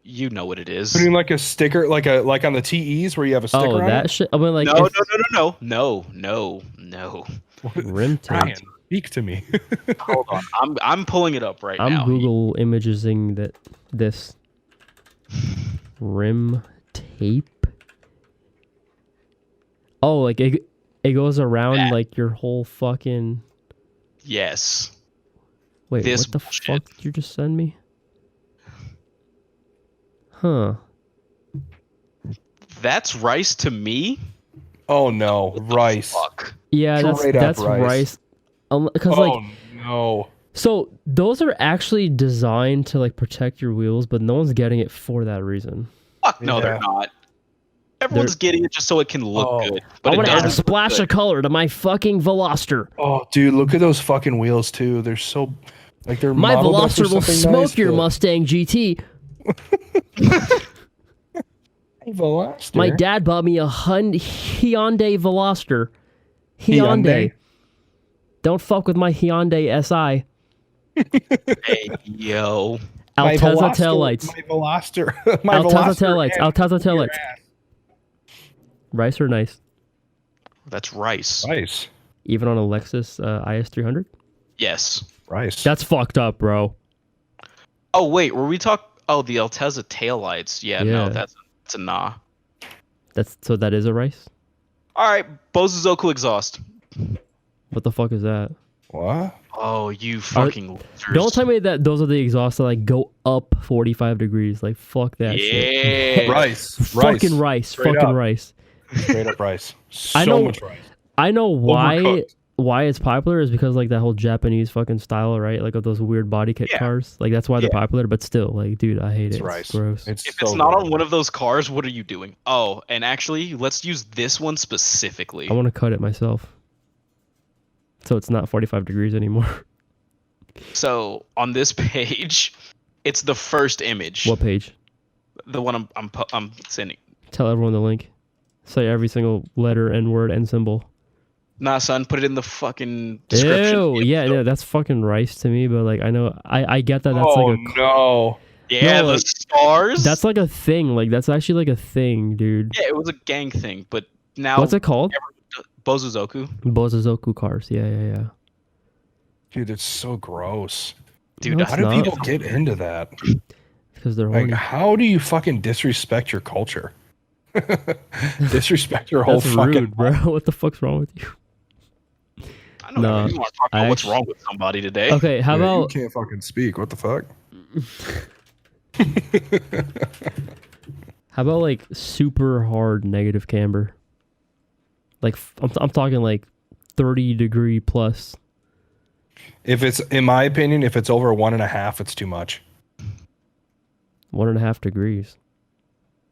S1: You know what it is.
S3: Putting like a sticker, like on the TEs where you have a sticker
S2: Oh,
S3: on
S2: that
S3: it.
S2: shit. I mean, like,
S1: No,
S2: if-
S1: no.
S2: rim tape.
S3: Ryan, speak to me.
S1: Hold on, I'm pulling it up right
S2: I'm
S1: now.
S2: Google imaging this rim tape. Oh, like it goes around
S1: That.
S2: like your whole fucking.
S1: Yes.
S2: Wait,
S1: This
S2: what the
S1: bullshit.
S2: fuck did you just send me? Huh.
S1: That's rice to me.
S3: Oh no, rice.
S1: Fuck.
S2: Yeah,
S3: Straight up
S2: that's
S3: rice.
S2: rice. Because
S3: Oh
S2: like,
S3: no.
S2: so those are actually designed to like protect your wheels, but no one's getting it for that reason.
S1: Fuck no,
S3: Yeah.
S1: they're not. Everyone's getting it just so it can look
S3: Oh.
S1: good. But
S2: I
S1: it
S2: want to add a
S1: doesn't look
S2: splash
S1: good.
S2: of color to my fucking Veloster.
S3: Oh, dude, look at those fucking wheels too. They're so like they're
S2: My
S3: modeled after
S2: Veloster will
S3: something
S2: smoke
S3: nice,
S2: your
S3: but-
S2: Mustang GT.
S3: Hey, Veloster.
S2: My dad bought me a Hyundai Veloster.
S3: Hyundai?
S2: Don't fuck with my Hyundai SI.
S1: Hey, yo.
S3: My
S2: Altezza
S3: Veloster-
S2: taillights.
S3: My Veloster. My
S2: Altezza
S3: Veloster
S2: taillights.
S3: and
S2: Altezza
S3: your
S2: taillights.
S3: ass.
S2: Rice or nice?
S1: That's rice.
S3: Rice.
S2: Even on a Lexus IS300?
S1: Yes.
S3: Rice.
S2: That's fucked up, bro.
S1: Oh wait, were we talk? Oh, the Altezza taillights. Yeah,
S2: Yeah.
S1: no, that's a nah.
S2: So that is a rice?
S1: All right, Bose Zoku exhaust.
S2: What the fuck is that?
S3: What?
S1: Oh, you fucking losers.
S2: Don't tell me that those are the exhausts that like go up 45 degrees. Like fuck that shit.
S1: Yeah.
S3: Rice.
S2: Fucking rice.
S3: Straight
S2: Fucking
S3: up.
S2: rice.
S3: Straight up rice. So
S2: I know-
S3: much rice.
S2: I know
S3: Overcooked.
S2: why it's popular is because like that whole Japanese fucking style, right? Like of those weird body kit
S1: Yeah.
S2: cars. Like that's why they're
S1: Yeah.
S2: popular. But still, like, dude, I hate
S3: It's
S2: it.
S3: rice.
S2: It's gross.
S3: It's
S1: If
S3: so
S1: it's not
S3: good.
S1: on one of those cars, what are you doing? Oh, and actually, let's use this one specifically.
S2: I want to cut it myself, so it's not 45 degrees anymore.
S1: So on this page, it's the first image.
S2: What page?
S1: The one I'm sending.
S2: Tell everyone the link. Say every single letter and word and symbol.
S1: Nah, son, put it in the fucking description.
S2: Ew, yeah, that's fucking rice to me. But like, I know, I get that. That's
S3: Oh
S2: like a
S3: no.
S1: Yeah,
S2: No,
S1: the
S2: like,
S1: stars.
S2: that's like a thing. Like that's actually like a thing, dude.
S1: Yeah, it was a gang thing, but now
S2: What's it called?
S1: Bozuzoku.
S2: Bozuzoku cars. Yeah.
S3: Dude, it's so gross.
S1: Dude,
S2: No,
S3: How
S2: it's
S3: do
S2: not.
S3: people get into that?
S2: Because they're
S3: Like,
S2: horny.
S3: how do you fucking disrespect your culture? Disrespect your whole
S2: That's
S3: fucking
S2: rude, bro. What the fuck's wrong with you?
S1: I know
S2: Nah,
S1: you want to talk about what's
S2: actually-
S1: wrong with somebody today.
S2: Okay, how
S3: Yeah, you
S2: about
S3: can't fucking speak. What the fuck?
S2: how about like super hard negative camber? Like I'm talking like 30-degree plus.
S3: If it's, in my opinion, if it's over 1.5, it's too much.
S2: 1.5 degrees.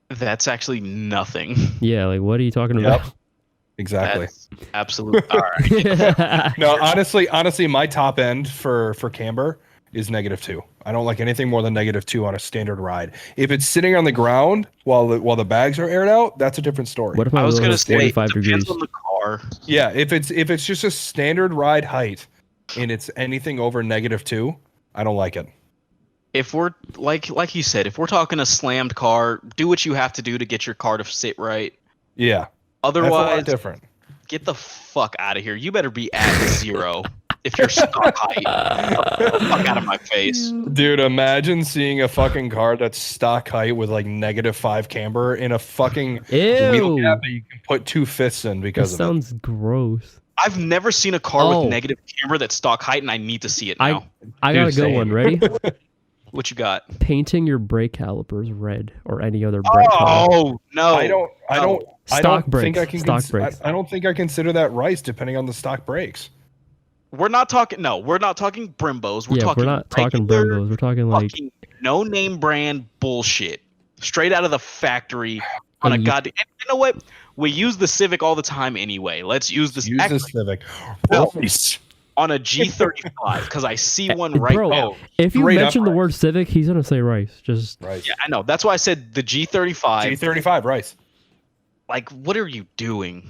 S1: That's actually nothing.
S2: Yeah, like what are you talking
S3: Yep.
S2: about?
S3: Exactly.
S1: That's absolute. All right.
S3: No, honestly, my top end for camber is -2. I don't like anything more than -2 on a standard ride. If it's sitting on the ground while the bags are aired out, that's a different story.
S2: What if my
S1: I was
S2: wheel
S1: gonna
S2: is
S1: say it
S2: 45
S1: depends
S2: degrees?
S1: on the car.
S3: Yeah, if it's just a standard ride height and it's anything over -2, I don't like it.
S1: If we're like you said, if we're talking a slammed car, do what you have to do to get your car to sit right.
S3: Yeah. That's a lot
S1: Otherwise,
S3: different.
S1: get the fuck out of here. You better be at 0 if you're stock height. Get the fuck out of my face.
S3: Dude, imagine seeing a fucking car that's stock height with like -5 camber in a fucking wheel
S2: Ew.
S3: gap that you can put 2 fists in
S2: That
S3: because of it.
S2: sounds gross.
S1: I've never seen a car
S2: Oh.
S1: with negative camber that's stock height, and I need to see it
S2: I-
S1: now.
S2: I got a
S3: Dude,
S2: good
S3: same.
S2: one. Ready?
S1: What you got?
S2: Painting your brake calipers red or any other brake color.
S1: Oh no!
S3: I don't
S2: Stock
S3: think I
S2: brakes,
S3: can
S2: stock brakes.
S3: I don't think I consider that rice depending on the stock brakes.
S1: We're not talking. No, we're not talking Brimbos. We're
S2: Yeah,
S1: talking.
S2: we're not talking
S1: regular
S2: Brembos. We're talking like
S1: Fucking no name brand bullshit, straight out of the factory on a
S2: And you-
S1: goddamn. And you know what? We use the Civic all the time anyway. Let's use this.
S3: Use
S1: Actually,
S3: this Civic.
S1: No.
S3: Rice.
S1: on a G35 because I see one right
S2: bro,
S1: now.
S2: if you
S3: Straight up
S2: mention the
S3: rice.
S2: word Civic, he's gonna say rice. Just
S3: Rice.
S1: Yeah, I know. That's why I said the G35.
S3: G35 rice.
S1: Like, what are you doing?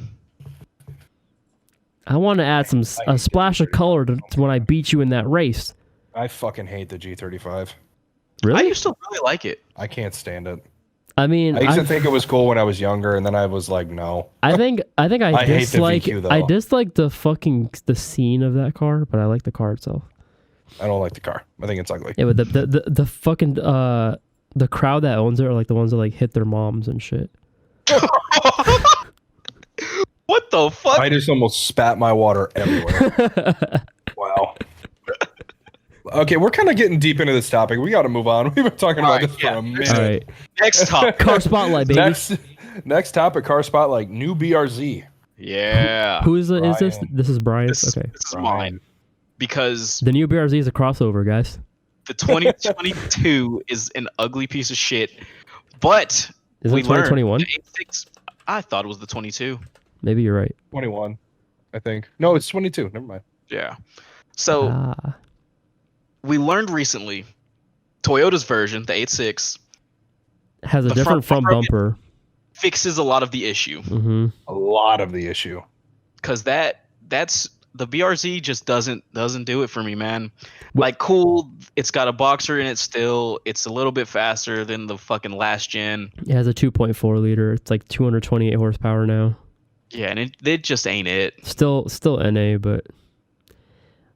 S2: I want to add a splash of color to when I beat you in that race.
S3: I fucking hate the G35.
S1: I
S2: Really?
S1: used to really like it.
S3: I can't stand it.
S2: I mean,
S3: I used to
S2: I
S3: think it was cool when I was younger, and then I was like, no.
S2: think I
S3: I hate the
S2: dislike
S3: VQ though.
S2: I dislike the scene of that car, but I like the car itself.
S3: I don't like the car. I think it's ugly.
S2: Yeah, but the fucking the crowd that owns it are like the ones that like hit their moms and shit.
S1: What the fuck?
S3: I just almost spat my water everywhere. Wow. Okay, we're kind of getting deep into this topic. We got to move on. We've been talking about
S1: Alright,
S3: this
S1: yeah.
S3: for a minute.
S2: All right,
S1: Next topic.
S2: car spotlight, baby.
S3: Next topic, car spotlight. New BRZ.
S1: Yeah.
S2: Who is this?
S3: Brian.
S2: This is Brian.
S1: This,
S2: Okay,
S1: this is mine. Because
S2: the new BRZ is a crossover, guys.
S1: the 2022 is an ugly piece of shit. But
S2: Is
S1: we
S2: it 2021?
S1: learned the 86. I thought it was the 22.
S2: Maybe you're right.
S3: 21, I think. No, it's 22. Never mind.
S1: Yeah. So
S2: Ah,
S1: we learned recently Toyota's version, the 86,
S2: has a
S1: the
S2: different front
S1: front
S2: bumper.
S1: fixes a lot of the issue.
S2: Hmm.
S3: A lot of the issue.
S1: Because that's the BRZ just doesn't do it for me, man. Like, cool, it's got a boxer in it still. It's a little bit faster than the fucking last gen.
S2: It has a 2.4 liter. It's like 228 horsepower now.
S1: Yeah, and it just ain't it.
S2: Still NA, but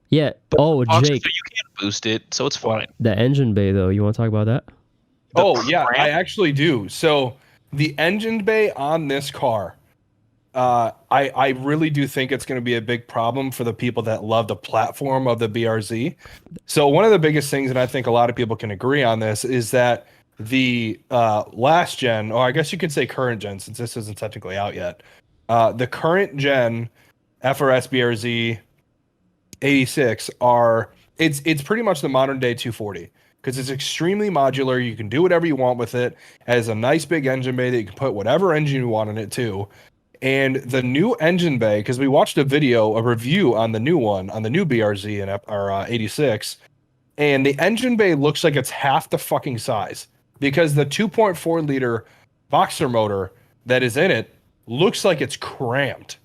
S2: yeah. Oh,
S1: Boxer,
S2: Jake,
S1: so you can't boost it, so it's fine.
S2: the engine bay though. You want to talk about that?
S1: The
S3: Oh, yeah,
S1: cramp-
S3: I actually do. So the engine bay on this car, I really do think it's going to be a big problem for the people that love the platform of the BRZ. So one of the biggest things, and I think a lot of people can agree on this, is that the last gen, or I guess you could say current gen, since this isn't technically out yet, the current gen FRS BRZ 86 it's pretty much the modern day 240 because it's extremely modular. You can do whatever you want with it. It has a nice big engine bay that you can put whatever engine you want in it too. And the new engine bay, because we watched a review on the new one, on the new BRZ and our 86, and the engine bay looks like it's half the fucking size because the 2.4 liter boxer motor that is in it looks like it's crammed.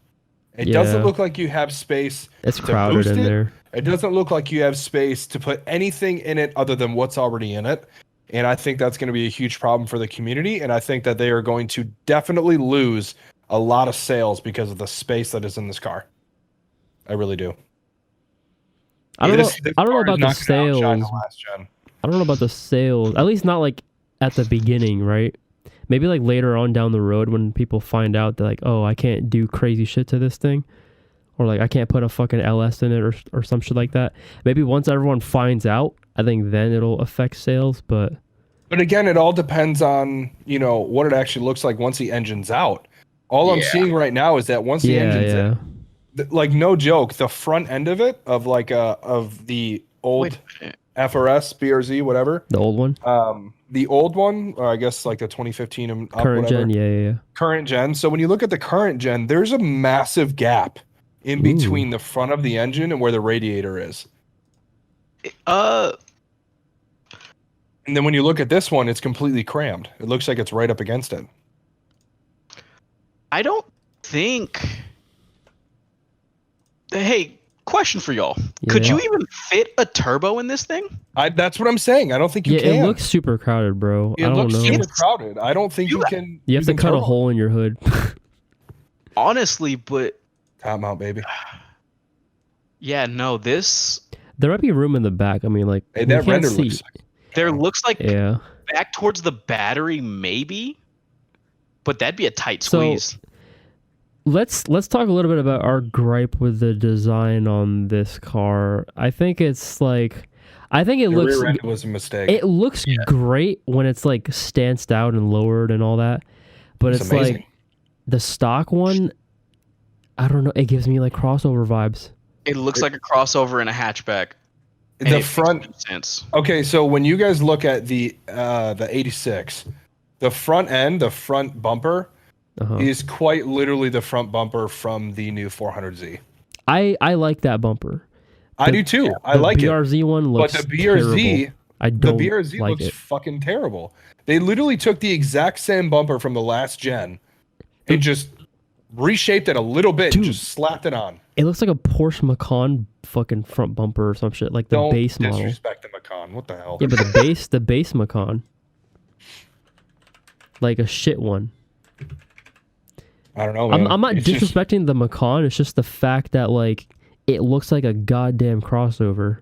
S3: It doesn't look like you have space
S2: It's
S3: to
S2: crowded
S3: boost
S2: in
S3: it.
S2: there.
S3: It doesn't look like you have space to put anything in it other than what's already in it. And I think that's going to be a huge problem for the community. And I think that they are going to definitely lose a lot of sales because of the space that is in this car. I really do.
S2: I don't know.
S3: This
S2: I don't know
S3: car is
S2: about the
S3: not gonna outshine
S2: sales.
S3: the last gen.
S2: I don't know about the sales. At least not like at the beginning, right? Maybe like later on down the road when people find out that like, oh, I can't do crazy shit to this thing, or like I can't put a fucking LS in it or some shit like that. Maybe once everyone finds out, I think then it'll affect sales. But
S3: again, it all depends on, what it actually looks like once the engine's out. All I'm seeing right now is that once the engine's in, like no joke, the front end of it of the old FRS, BRZ, whatever.
S2: The old one?
S3: The old one, or I guess like the 2015 and up,
S2: Current
S3: whatever.
S2: gen, yeah.
S3: Current gen. So when you look at the current gen, there's a massive gap in between the front of the engine and where the radiator is. And then when you look at this one, it's completely crammed. It looks like it's right up against it.
S1: I don't think. Hey, question for y'all.
S2: Yeah.
S1: Could you even fit a turbo in this thing?
S3: That's what I'm saying. I don't think you can.
S2: It looks super crowded, bro. I don't know.
S3: Super crowded. I don't think you can.
S2: You have to cut a hole in your hood.
S1: Honestly, but
S3: top mount, baby.
S1: Yeah, no, this.
S2: There might be room in the back. I mean, like
S3: that render looks.
S1: There looks like back towards the battery, maybe, but that'd be a tight squeeze.
S2: So, let's talk a little bit about our gripe with the design on this car. I think it looks.
S3: Rear end was a mistake.
S2: It looks great when it's like stanced out and lowered and all that, but it's like the stock one. I don't know. It gives me like crossover vibes.
S1: It looks like a crossover in a hatchback.
S3: The front. Okay, so when you guys look at the 86, the front end, the front bumper. Is quite literally the front bumper from the new 400Z.
S2: I like that bumper.
S3: I do too. I like it.
S2: The BRZ one looks
S3: but the BRZ,
S2: terrible.
S3: The BRZ
S2: like
S3: looks
S2: it.
S3: fucking terrible. They literally took the exact same bumper from the last gen and just reshaped it a little bit and just slapped it on.
S2: It looks like a Porsche Macan fucking front bumper or some shit, like the base model.
S3: Don't disrespect the Macan. What the hell?
S2: Yeah, but the base Macan. Like a shit one.
S3: I don't know, man.
S2: I'm not disrespecting the Macan. It's just the fact that like it looks like a goddamn crossover.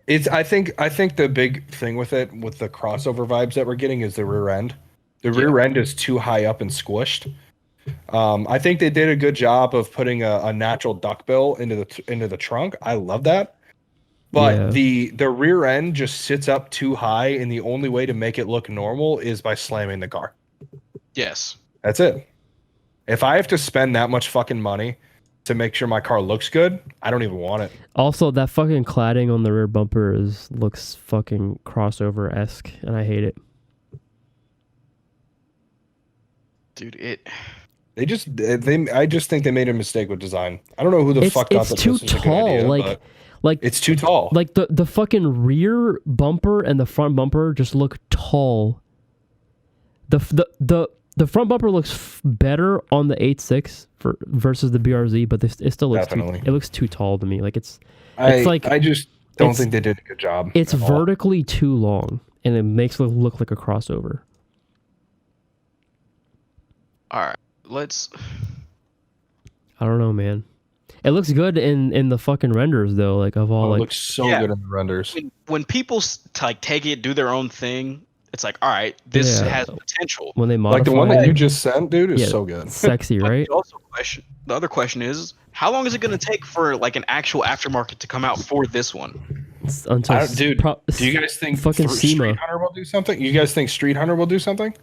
S3: I think the big thing with it, with the crossover vibes that we're getting, is the rear end. The rear end is too high up and squished. I think they did a good job of putting a natural duckbill into the trunk. I love that. But the rear end just sits up too high, and the only way to make it look normal is by slamming the car.
S1: Yes.
S3: That's it. If I have to spend that much fucking money to make sure my car looks good, I don't even want it.
S2: Also, that fucking cladding on the rear bumper looks fucking crossover-esque, and I hate it.
S1: Dude,
S3: I just think they made a mistake with design. I don't know who the fuck thought that this was a good idea,
S2: like
S3: it's too tall.
S2: Like the fucking rear bumper and the front bumper just look tall. The front bumper looks better on the 8.6 versus the BRZ, but it still looks it looks too tall to me. Like
S3: I just don't think they did a good job.
S2: It's vertically too long, and it makes it look like a crossover.
S1: all right, let's.
S2: I don't know, man. It looks good in the fucking renders though. Like of all,
S3: it looks so good in the renders.
S1: When people take it, do their own thing, it's like, all right, this has potential.
S2: When they modify,
S3: like the one that you just sent, dude, is so good.
S2: Sexy, right?
S1: The other question is, how long is it going to take for like an actual aftermarket to come out for this one?
S2: Until
S3: do you guys think
S2: fucking
S3: Street Hunter will do something? You guys think Street Hunter will do something?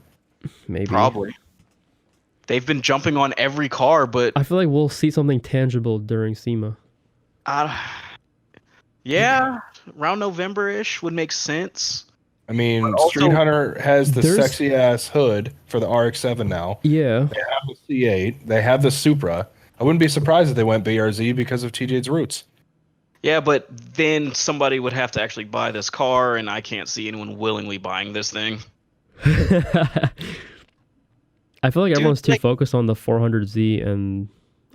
S2: Maybe.
S1: Probably. They've been jumping on every car, but
S2: I feel like we'll see something tangible during SEMA.
S1: Yeah, around November-ish would make sense.
S3: I mean, Street Hunter has the sexy ass hood for the RX-7 now.
S2: Yeah.
S3: They have the C8. They have the Supra. I wouldn't be surprised if they went BRZ because of TJ's roots.
S1: Yeah, but then somebody would have to actually buy this car, and I can't see anyone willingly buying this thing.
S2: I feel like
S1: Dude,
S2: everyone's too
S1: like-
S2: focused on the 400Z and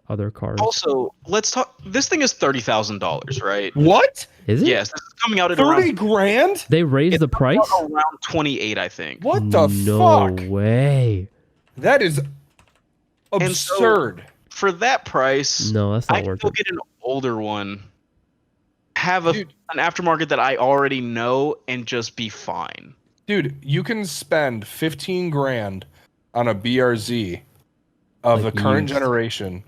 S2: other cars.
S1: Also, let's talk. This thing is $30,000, right?
S3: What?
S2: Is it?
S1: Yes, this is coming out at
S3: 30
S1: around
S3: grand?
S2: They raised the price?
S1: around 28, I think.
S3: What the
S2: No
S3: fuck?
S2: way.
S3: That is
S1: And so-
S3: absurd.
S1: For that price,
S2: No, that's
S1: I
S2: not
S1: can
S2: worth
S1: go
S2: it.
S1: get an older one, have
S3: Dude.
S1: an aftermarket that I already know, and just be fine.
S3: Dude, you can spend 15 grand on a BRZ of
S2: Like
S3: the current
S2: used.
S3: generation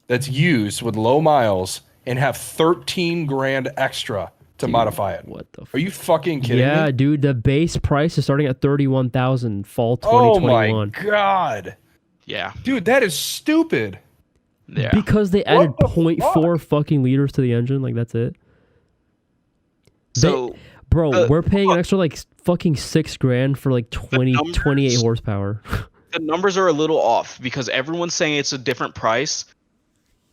S3: that's used with low miles and have 13 grand extra to
S2: Dude,
S3: modify it.
S2: What the
S3: Are you fucking kidding
S2: Yeah,
S3: me?
S2: dude, the base price is starting at 31,000 fall
S3: Oh my
S2: 2021.
S3: god.
S1: Yeah,
S3: Dude, that is stupid.
S1: yeah.
S2: Because they added
S3: the
S2: 0.4 fucking liters to the engine, like that's it.
S1: So
S2: Bro, we're paying an
S1: look,
S2: extra like fucking $6,000 for like 28
S1: numbers-
S2: horsepower.
S1: the numbers are a little off because everyone's saying it's a different price.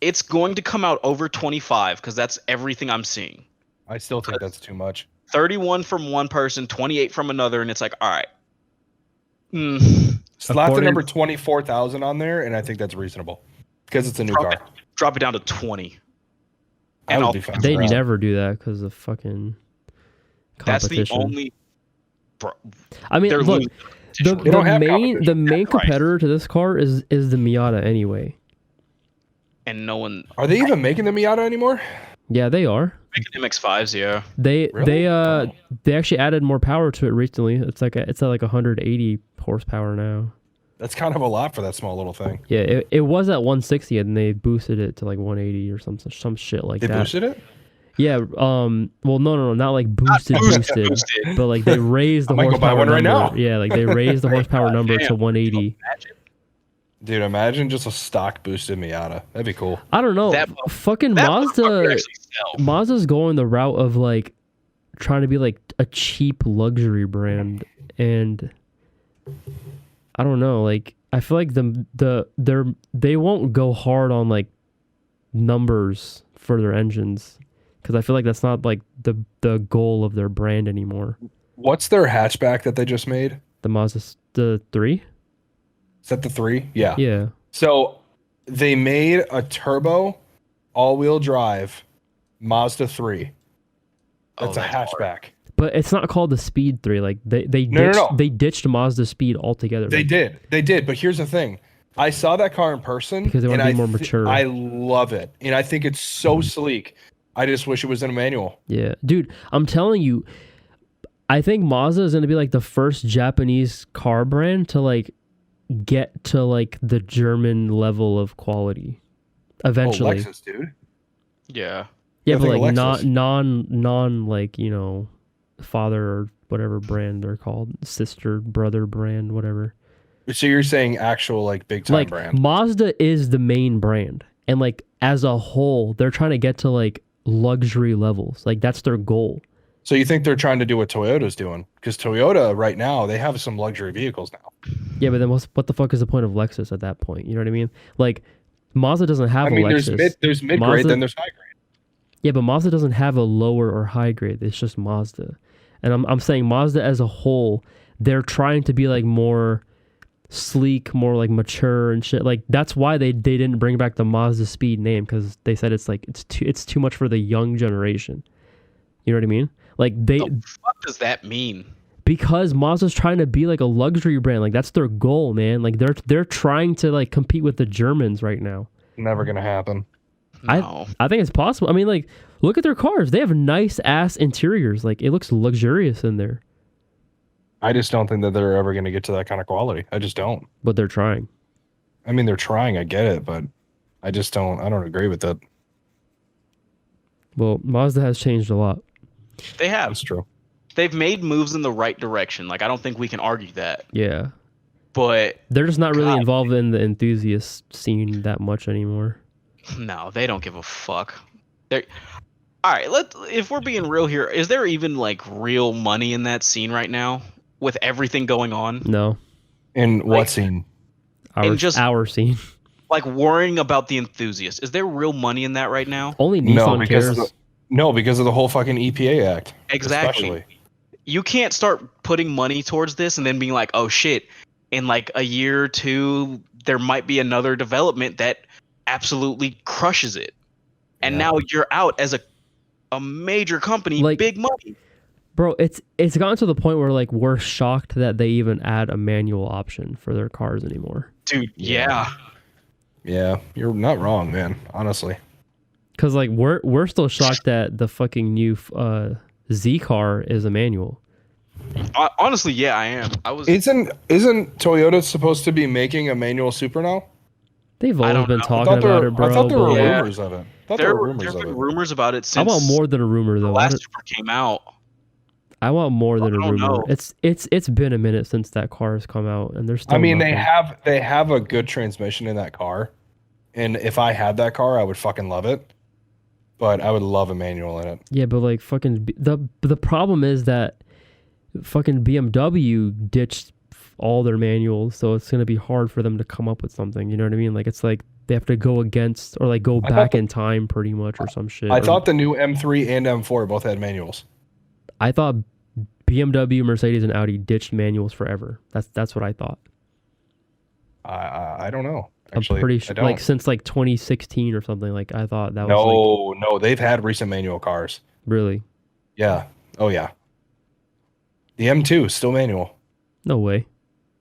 S1: It's going to come out over 25 because that's everything I'm seeing.
S3: I still think that's too much.
S1: 31 from one person, 28 from another, and it's like, all right.
S3: Slap the
S2: According-
S3: number 24,000 on there, and I think that's reasonable because it's a new car.
S1: Drop it down to 20.
S3: I
S1: And
S3: would
S1: I'll-
S3: be fine.
S2: They
S3: with that.
S2: never do that because of fucking
S1: That's the
S2: competition.
S1: only. Bro,
S2: I mean,
S1: they're
S2: look,
S1: losing
S2: the,
S1: competition.
S3: They don't have
S2: the main
S3: competition.
S1: Price.
S2: competitor to this car is the Miata anyway.
S1: And no one
S3: Are they even making the Miata anymore?
S2: Yeah, they are.
S1: making MX-5s. Yeah,
S2: They
S3: Really? Oh.
S2: they actually added more power to it recently. It's at like 180 horsepower now.
S3: That's kind of a lot for that small little thing.
S2: Yeah, it was at 160 and they boosted it to like 180 or some shit like
S3: They
S2: that.
S3: boosted it?
S2: Yeah, well no, not like boosted,
S1: boosted.
S2: but like they raised the
S3: I might go
S2: horsepower
S3: buy one right
S2: number.
S3: now.
S2: Yeah, like they raised the horsepower number to
S1: Damn.
S2: 180.
S3: Dude, imagine just a stock boosted Miata. That'd be cool.
S2: I don't know.
S1: That-
S2: Fucking
S1: that motherfucker
S2: Mazda
S1: actually sell.
S2: Mazda's going the route of like trying to be like a cheap luxury brand, and I don't know, like I feel like they won't go hard on like numbers for their engines because I feel like that's not like the goal of their brand anymore.
S3: What's their hatchback that they just made?
S2: The Mazda the 3?
S3: Is that the 3? Yeah.
S2: Yeah.
S3: So they made a turbo all-wheel drive Mazda 3.
S1: Oh,
S3: That's a
S1: hard.
S3: hatchback.
S2: But it's not called the Speed 3. Like they
S3: No,
S2: ditched,
S3: no.
S2: they ditched Mazda Speed altogether.
S3: They
S2: Like,
S3: did. But here's the thing. I saw that car in person.
S2: Because they wanna
S3: and
S2: be more
S3: I
S2: mature.
S3: I love it. And I think it's so sleek. I just wish it was in a manual.
S2: Yeah, dude, I'm telling you, I think Mazda is gonna be like the first Japanese car brand to like get to like the German level of quality eventually.
S3: Oh, Lexus, dude.
S1: Yeah,
S2: Yeah,
S3: I
S2: but
S3: think
S2: like
S3: Lexus.
S2: non like, you know, father or whatever brand they're called, sister, brother brand, whatever.
S3: So you're saying actual like big time
S2: Like
S3: brand.
S2: Mazda is the main brand, and like as a whole, they're trying to get to like luxury levels. Like that's their goal.
S3: So you think they're trying to do what Toyota's doing? Because Toyota right now, they have some luxury vehicles now.
S2: Yeah, but then what the fuck is the point of Lexus at that point? You know what I mean? Like Mazda doesn't have
S3: I mean,
S2: a Lexus.
S3: there's mid grade,
S2: Mazda-
S3: then there's high grade.
S2: Yeah, but Mazda doesn't have a lower or high grade. It's just Mazda. And I'm saying Mazda as a whole, they're trying to be like more sleek, more like mature and shit. Like that's why they didn't bring back the Mazda Speed name, because they said it's like it's too much for the young generation. You know what I mean? Like they
S1: the fuck does that mean?
S2: because Mazda's trying to be like a luxury brand. Like that's their goal, man. Like they're trying to like compete with the Germans right now.
S3: Never gonna happen.
S1: No,
S2: I think it's possible. I mean, like, look at their cars. They have nice ass interiors. Like, it looks luxurious in there.
S3: I just don't think that they're ever gonna get to that kind of quality. I just don't.
S2: But they're trying.
S3: I mean, they're trying. I get it, but I just don't. I don't agree with that.
S2: Well, Mazda has changed a lot.
S1: they have.
S3: That's true.
S1: They've made moves in the right direction. Like I don't think we can argue that.
S2: Yeah.
S1: But
S2: They're just not really
S1: God.
S2: involved in the enthusiast scene that much anymore.
S1: no, they don't give a fuck. They're all right. If we're being real here, is there even like real money in that scene right now with everything going on?
S2: No.
S3: In what
S1: Like-
S3: scene?
S2: Our scene.
S1: Like worrying about the enthusiast. Is there real money in that right now?
S2: Only
S3: No,
S2: Nissan
S3: because
S2: cares.
S3: of the whole fucking EPA Act.
S1: Exactly.
S3: Especially.
S1: you can't start putting money towards this and then being like, oh shit, in like a year or two, there might be another development that absolutely crushes it. And
S3: Yeah.
S1: now you're out as a major company,
S2: Like-
S1: big money.
S2: Bro, it's gotten to the point where like we're shocked that they even add a manual option for their cars anymore.
S1: Dude,
S3: Yeah. Yeah, you're not wrong, man. Honestly.
S2: Cause like we're still shocked that the fucking new Z car is a manual.
S1: Honestly, yeah, I am. I was.
S3: Isn't Toyota supposed to be making a manual Supra now?
S2: They've
S1: I
S2: always
S1: don't
S2: been
S1: know.
S2: talking about it, bro.
S3: I thought there were
S2: but, like,
S1: Yeah.
S3: rumors of it. I thought
S1: There
S3: there were
S1: were
S3: rumors of
S1: been
S3: it.
S1: rumors about it
S2: I
S1: since
S2: want more than a rumor
S1: the
S2: though.
S1: last Super came out.
S2: I want more than a
S1: I don't
S2: rumor.
S1: know.
S2: It's been a minute since that car has come out, and there's still.
S3: I mean,
S2: nothing.
S3: they have a good transmission in that car, and if I had that car, I would fucking love it. But I would love a manual in it.
S2: Yeah, but like fucking the problem is that fucking BMW ditched all their manuals, so it's gonna be hard for them to come up with something. You know what I mean? Like it's like they have to go against or like go
S3: I
S2: back
S3: thought
S2: in time pretty much or some shit.
S3: I
S2: Or-
S3: thought the new M3 and M4 both had manuals.
S2: I thought BMW, Mercedes, and Audi ditched manuals forever. That's what I thought.
S3: I don't know. Actually,
S2: I'm pretty
S3: I
S2: sure
S3: don't.
S2: like since like 2016 or something. Like I thought that was like
S3: No, they've had recent manual cars.
S2: really
S3: Yeah. Oh yeah. The M2 is still manual.
S2: no way,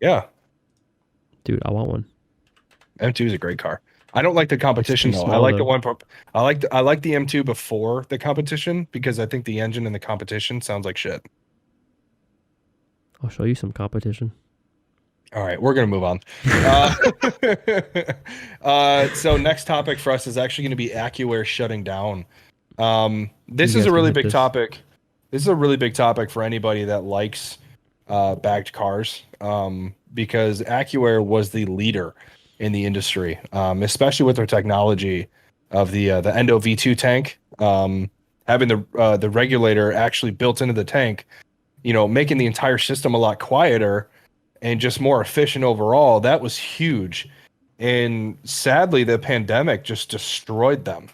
S3: Yeah.
S2: dude. I want one.
S3: M2 is a great car. I don't like the competition
S2: too
S3: though. I
S2: small,
S3: like
S2: though.
S3: the one. I like the M2 before the competition because I think the engine in the competition sounds like shit.
S2: I'll show you some competition.
S3: All right, we're gonna move on. So next topic for us is actually going to be AccuAir shutting down. This
S2: You
S3: is
S2: guys
S3: a
S2: can
S3: really
S2: hit
S3: big
S2: this.
S3: topic. This is a really big topic for anybody that likes bagged cars, because AccuAir was the leader in the industry, especially with their technology of the Endo V2 tank, having the regulator actually built into the tank, making the entire system a lot quieter and just more efficient overall. That was huge. And sadly, the pandemic just destroyed them.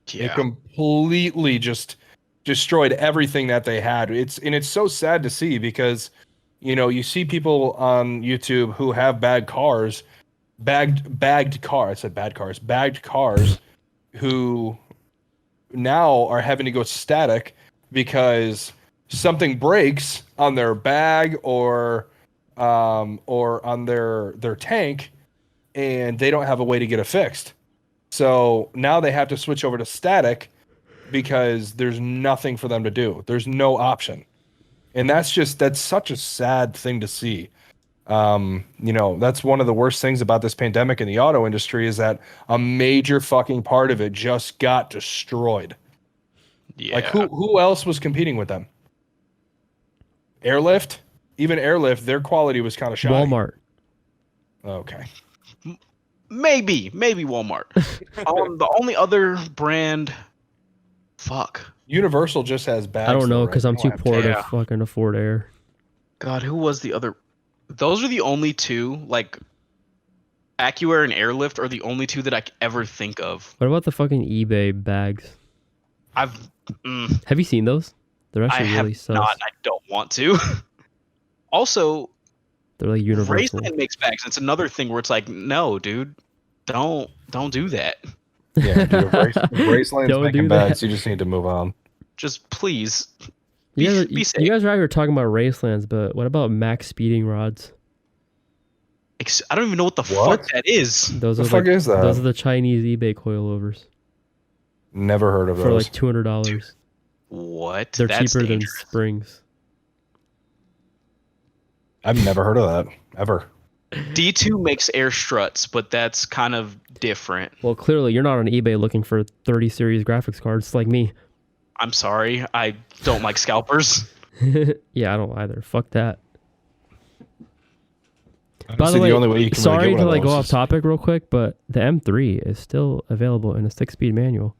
S3: It
S1: Yeah.
S3: completely just destroyed everything that they had. It's so sad to see because, you see people on YouTube who have bagged cars, bagged cars who now are having to go static because something breaks on their bag or on their tank, and they don't have a way to get it fixed. So now they have to switch over to static because there's nothing for them to do. There's no option. And that's such a sad thing to see. That's one of the worst things about this pandemic in the auto industry is that a major fucking part of it just got destroyed.
S1: Yeah.
S3: Like who else was competing with them? Airlift? Even Airlift, their quality was kind of shoddy.
S2: Walmart.
S3: Okay.
S1: Maybe Walmart. The only other brand. Fuck.
S3: Universal just has bags.
S2: I don't know
S3: though,
S2: because
S3: right?
S2: I'm
S3: They
S2: too
S3: don't have
S2: poor to
S1: Yeah.
S2: fucking afford air.
S1: God, who was the other? Those are the only two. Like, AccuAir and Airlift are the only two that I ever think of.
S2: What about the fucking eBay bags?
S1: I've.
S2: Have you seen those? They're
S1: I
S2: actually
S1: have
S2: really sus.
S1: not. I don't want to. Also,
S2: They're like universal.
S1: Raceland makes bags. It's another thing where it's like, no, dude, don't do that.
S3: Yeah, dude, Raceland's
S2: Don't
S3: making
S2: do
S3: bags.
S2: that.
S3: You just need to move on.
S1: Just please.
S2: You guys,
S1: Be safe.
S2: you guys are out here talking about Racelands, but what about max speeding rods?
S1: I don't even know what the
S3: What?
S1: fuck that is.
S2: Those
S3: The
S2: are
S3: fuck
S2: like,
S3: is that?
S2: Those are the Chinese eBay coilovers
S3: Never heard of
S2: for
S3: those.
S2: like $200.
S1: What?
S2: They're
S1: That's
S2: cheaper
S1: dangerous.
S2: than springs.
S3: I've never heard of that ever.
S1: D2 makes air struts, but that's kind of different.
S2: Well, clearly you're not on eBay looking for 30 series graphics cards like me.
S1: I'm sorry. I don't like scalpers.
S2: Yeah, I don't either. Fuck that. By
S3: Honestly,
S2: the way,
S3: only way you can really
S2: sorry
S3: get
S2: to
S3: one of
S2: like go
S3: those
S2: off
S3: is-
S2: topic real quick, but the M3 is still available in a 6-speed manual.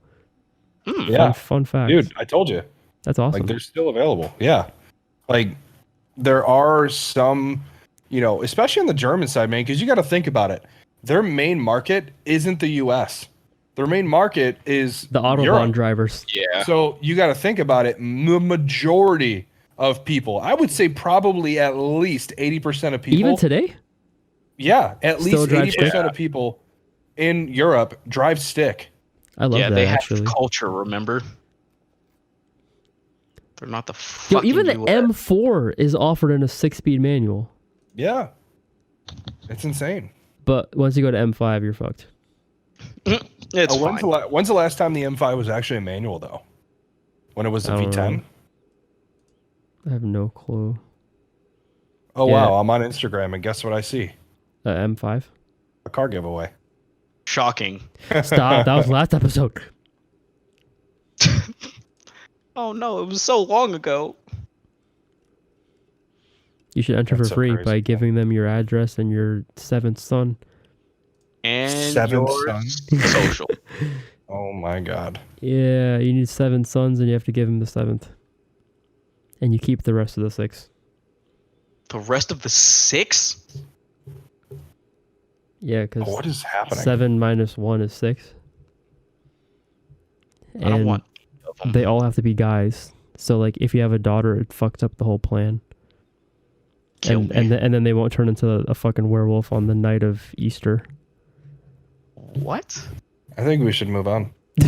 S3: Yeah,
S2: Fun fact.
S3: dude, I told you.
S2: That's awesome.
S3: Like they're still available. Yeah, like there are some, especially on the German side, man. Because you got to think about it. Their main market isn't the U.S. Their main market is
S2: the Autobahn
S3: Europe.
S2: drivers.
S1: Yeah.
S3: So you got to think about it. The majority of people. I would say probably at least 80% of people.
S2: Even today?
S3: Yeah, at
S2: Still
S3: least
S2: drive
S3: 80% of people in Europe drive stick.
S2: I love that,
S1: they
S2: actually.
S1: have culture, remember? They're not the
S2: Yo,
S1: fucking
S2: even the
S1: US.
S2: M4 is offered in a 6-speed manual.
S3: Yeah. It's insane.
S2: But once you go to M5, you're fucked.
S1: It's fine.
S3: When's the last time the M5 was actually a manual, though? When it was the
S2: I don't
S3: V10?
S2: know. I have no clue.
S3: Oh,
S2: Yeah.
S3: wow. I'm on Instagram, and guess what I see?
S2: M5?
S3: A car giveaway.
S1: Shocking.
S2: Stop. That was last episode.
S1: Oh no, it was so long ago.
S2: You should enter
S3: That's
S2: for
S3: so
S2: free
S3: crazy.
S2: by giving them your address and your 7th son.
S1: And
S3: Seventh
S1: your
S3: son?
S1: social.
S3: Oh, my God.
S2: Yeah, you need 7 sons and you have to give him the 7th. And you keep the rest of the 6.
S1: The rest of the 6?
S2: Yeah, because
S3: What is happening?
S2: 7 minus 1 is 6.
S1: I don't
S2: And
S1: want any of them.
S2: they all have to be guys. So, like, if you have a daughter, it fucks up the whole plan.
S1: Kill
S2: and,
S1: me.
S2: and then they won't turn into a fucking werewolf on the night of Easter.
S1: What?
S3: I think we should move on.
S1: All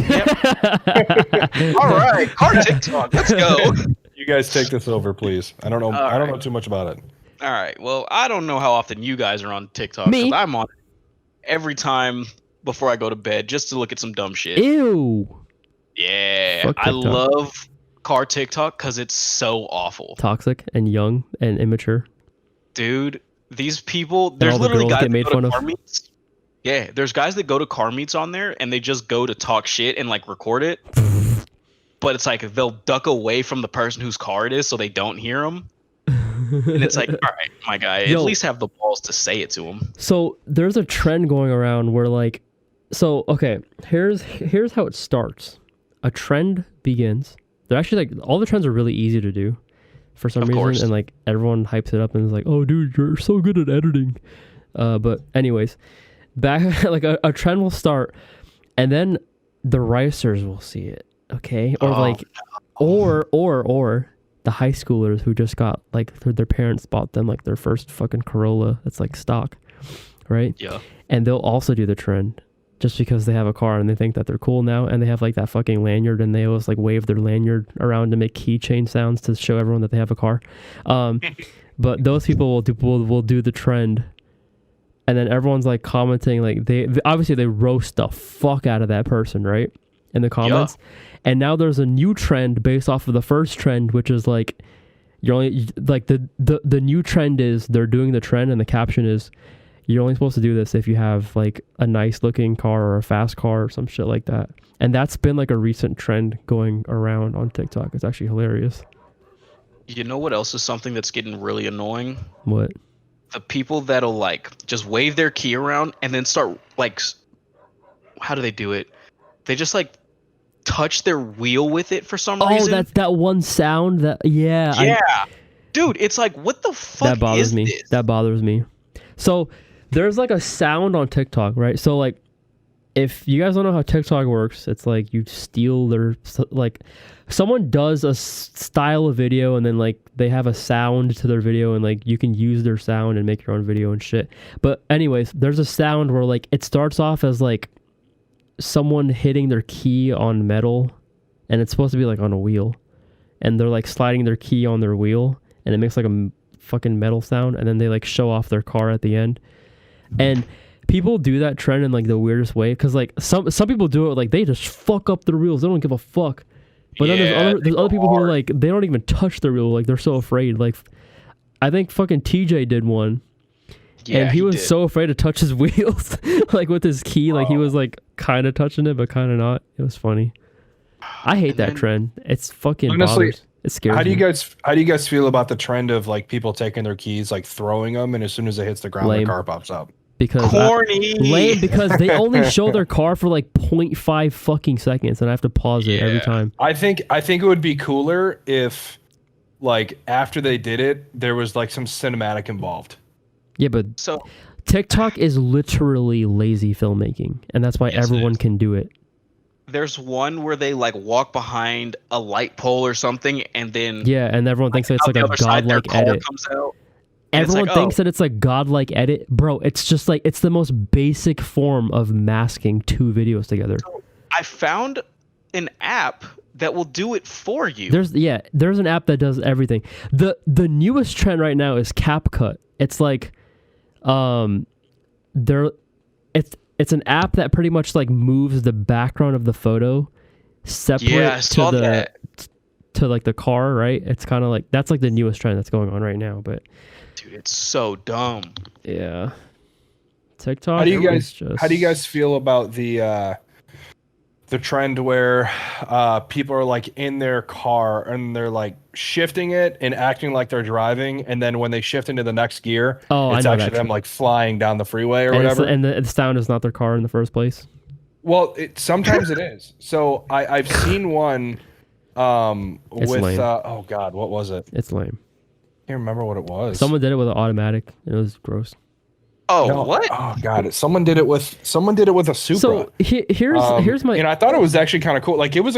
S1: right, car TikTok. Let's go.
S3: You guys take this over, please. I don't know.
S1: All
S3: I don't
S1: right.
S3: know too much about it.
S1: All right. Well, I don't know how often you guys are on TikTok.
S2: Me?
S1: 'Cause I'm on it every time before I go to bed just to look at some dumb shit.
S2: Ew.
S1: Yeah,
S2: Fuck
S1: I
S2: TikTok.
S1: love car TikTok because it's so awful,
S2: Toxic and young and immature.
S1: dude. These people, there's
S2: all the
S1: literally
S2: girls
S1: guys
S2: get
S1: that
S2: made
S1: go
S2: fun
S1: to
S2: of.
S1: car meets. Yeah, there's guys that go to car meets on there and they just go to talk shit and like record it. But it's like they'll duck away from the person whose car it is so they don't hear them. And it's like, all right, my guy,
S2: Yo.
S1: at least have the balls to say it to him.
S2: So there's a trend going around where like, so okay, here's how it starts. A trend begins. They're actually like all the trends are really easy to do, for some
S1: Of
S2: reason,
S1: course.
S2: and like everyone hypes it up and is like, oh dude, you're so good at editing. But anyways, back like a trend will start, and then the ricers will see it. Okay, or
S1: Oh,
S2: like, or the high schoolers who just got like their parents bought them like their first fucking Corolla that's like stock, right?
S1: Yeah.
S2: And they'll also do the trend just because they have a car and they think that they're cool now, and they have like that fucking lanyard and they always like wave their lanyard around to make keychain sounds to show everyone that they have a car. But those people will do the trend, and then everyone's like commenting like they obviously they roast the fuck out of that person, right, in the comments. And now there's a new trend based off of the first trend, which is like you're only like the new trend is they're doing the trend, and the caption is you're only supposed to do this if you have like a nice looking car or a fast car or some shit like that. And that's been like a recent trend going around on TikTok. It's actually hilarious.
S1: You know what else is something that's getting really annoying?
S2: What?
S1: The people that'll like just wave their key around and then start like, how do they do it? They just like touch their wheel with it for some reason.
S2: Oh, that's that one sound that
S1: Yeah, dude, it's like what the fuck
S2: that bothers
S1: is
S2: me.
S1: this?
S2: That bothers me. So there's like a sound on TikTok, right? So like, if you guys don't know how TikTok works, it's like you steal their like, someone does a style of video and then like they have a sound to their video and like you can use their sound and make your own video and shit. But anyways, there's a sound where like it starts off as like someone hitting their key on metal, and it's supposed to be like on a wheel, and they're like sliding their key on their wheel and it makes like a fucking metal sound, and then they like show off their car at the end. And people do that trend in like the weirdest way, because like some people do it like they just fuck up their wheels, they don't give a fuck. But then there's other people who are like they don't even touch their wheel, like they're so afraid. Like I think fucking TJ did one.
S1: Yeah,
S2: and he was
S1: did.
S2: so afraid to touch his wheels, like with his key, like he was like kind of touching it, but kind of not. It was funny. I hate
S1: And
S2: that
S1: then-
S2: trend. It's fucking
S3: Honestly,
S2: bothers. It scares
S3: How do you
S2: me.
S3: guys feel about the trend of like people taking their keys, like throwing them, and as soon as it hits the ground,
S2: Lame.
S3: the car pops up?
S2: Because
S1: Corny.
S2: lame, because they only show their car for like 0.5 fucking seconds, and I have to pause it every
S1: Yeah.
S2: time.
S3: I think it would be cooler if, like, after they did it, there was like some cinematic involved.
S2: Yeah, but
S1: So
S2: TikTok is literally lazy filmmaking, and that's why
S1: Yes, it
S2: everyone
S1: is.
S2: can do it.
S1: There's one where they like walk behind a light pole or something, and then
S2: Yeah, and everyone thinks that it's
S1: out
S2: like
S1: the
S2: a
S1: other side, their
S2: godlike
S1: car
S2: edit.
S1: comes out. And it's
S2: Everyone
S1: like,
S2: thinks that it's like godlike edit, bro. It's just like it's the most basic form of masking two videos together.
S1: I found an app that will do it for you.
S2: There's an app that does everything. The newest trend right now is CapCut. It's like, it's an app that pretty much like moves the background of the photo separate to like the car, right? It's kind of like that's like the newest trend that's going on right now. But
S1: dude, it's so dumb.
S2: yeah, TikTok.
S3: How do you guys feel about the trend where people are like in their car and they're like shifting it and acting like they're driving, and then when they shift into the next gear, it's actually them like flying down the freeway or whatever.
S2: And the sound is not their car in the first place.
S3: Well, sometimes it is. So I've seen one with
S2: lame.
S3: oh god, what was it?
S2: It's lame.
S3: I can't remember what it was.
S2: Someone did it with an automatic, and it was gross.
S1: Oh,
S3: No,
S1: what?
S3: Oh god, someone did it with a Supra.
S2: So here's my.
S3: And I thought it was actually kind of cool. Like it was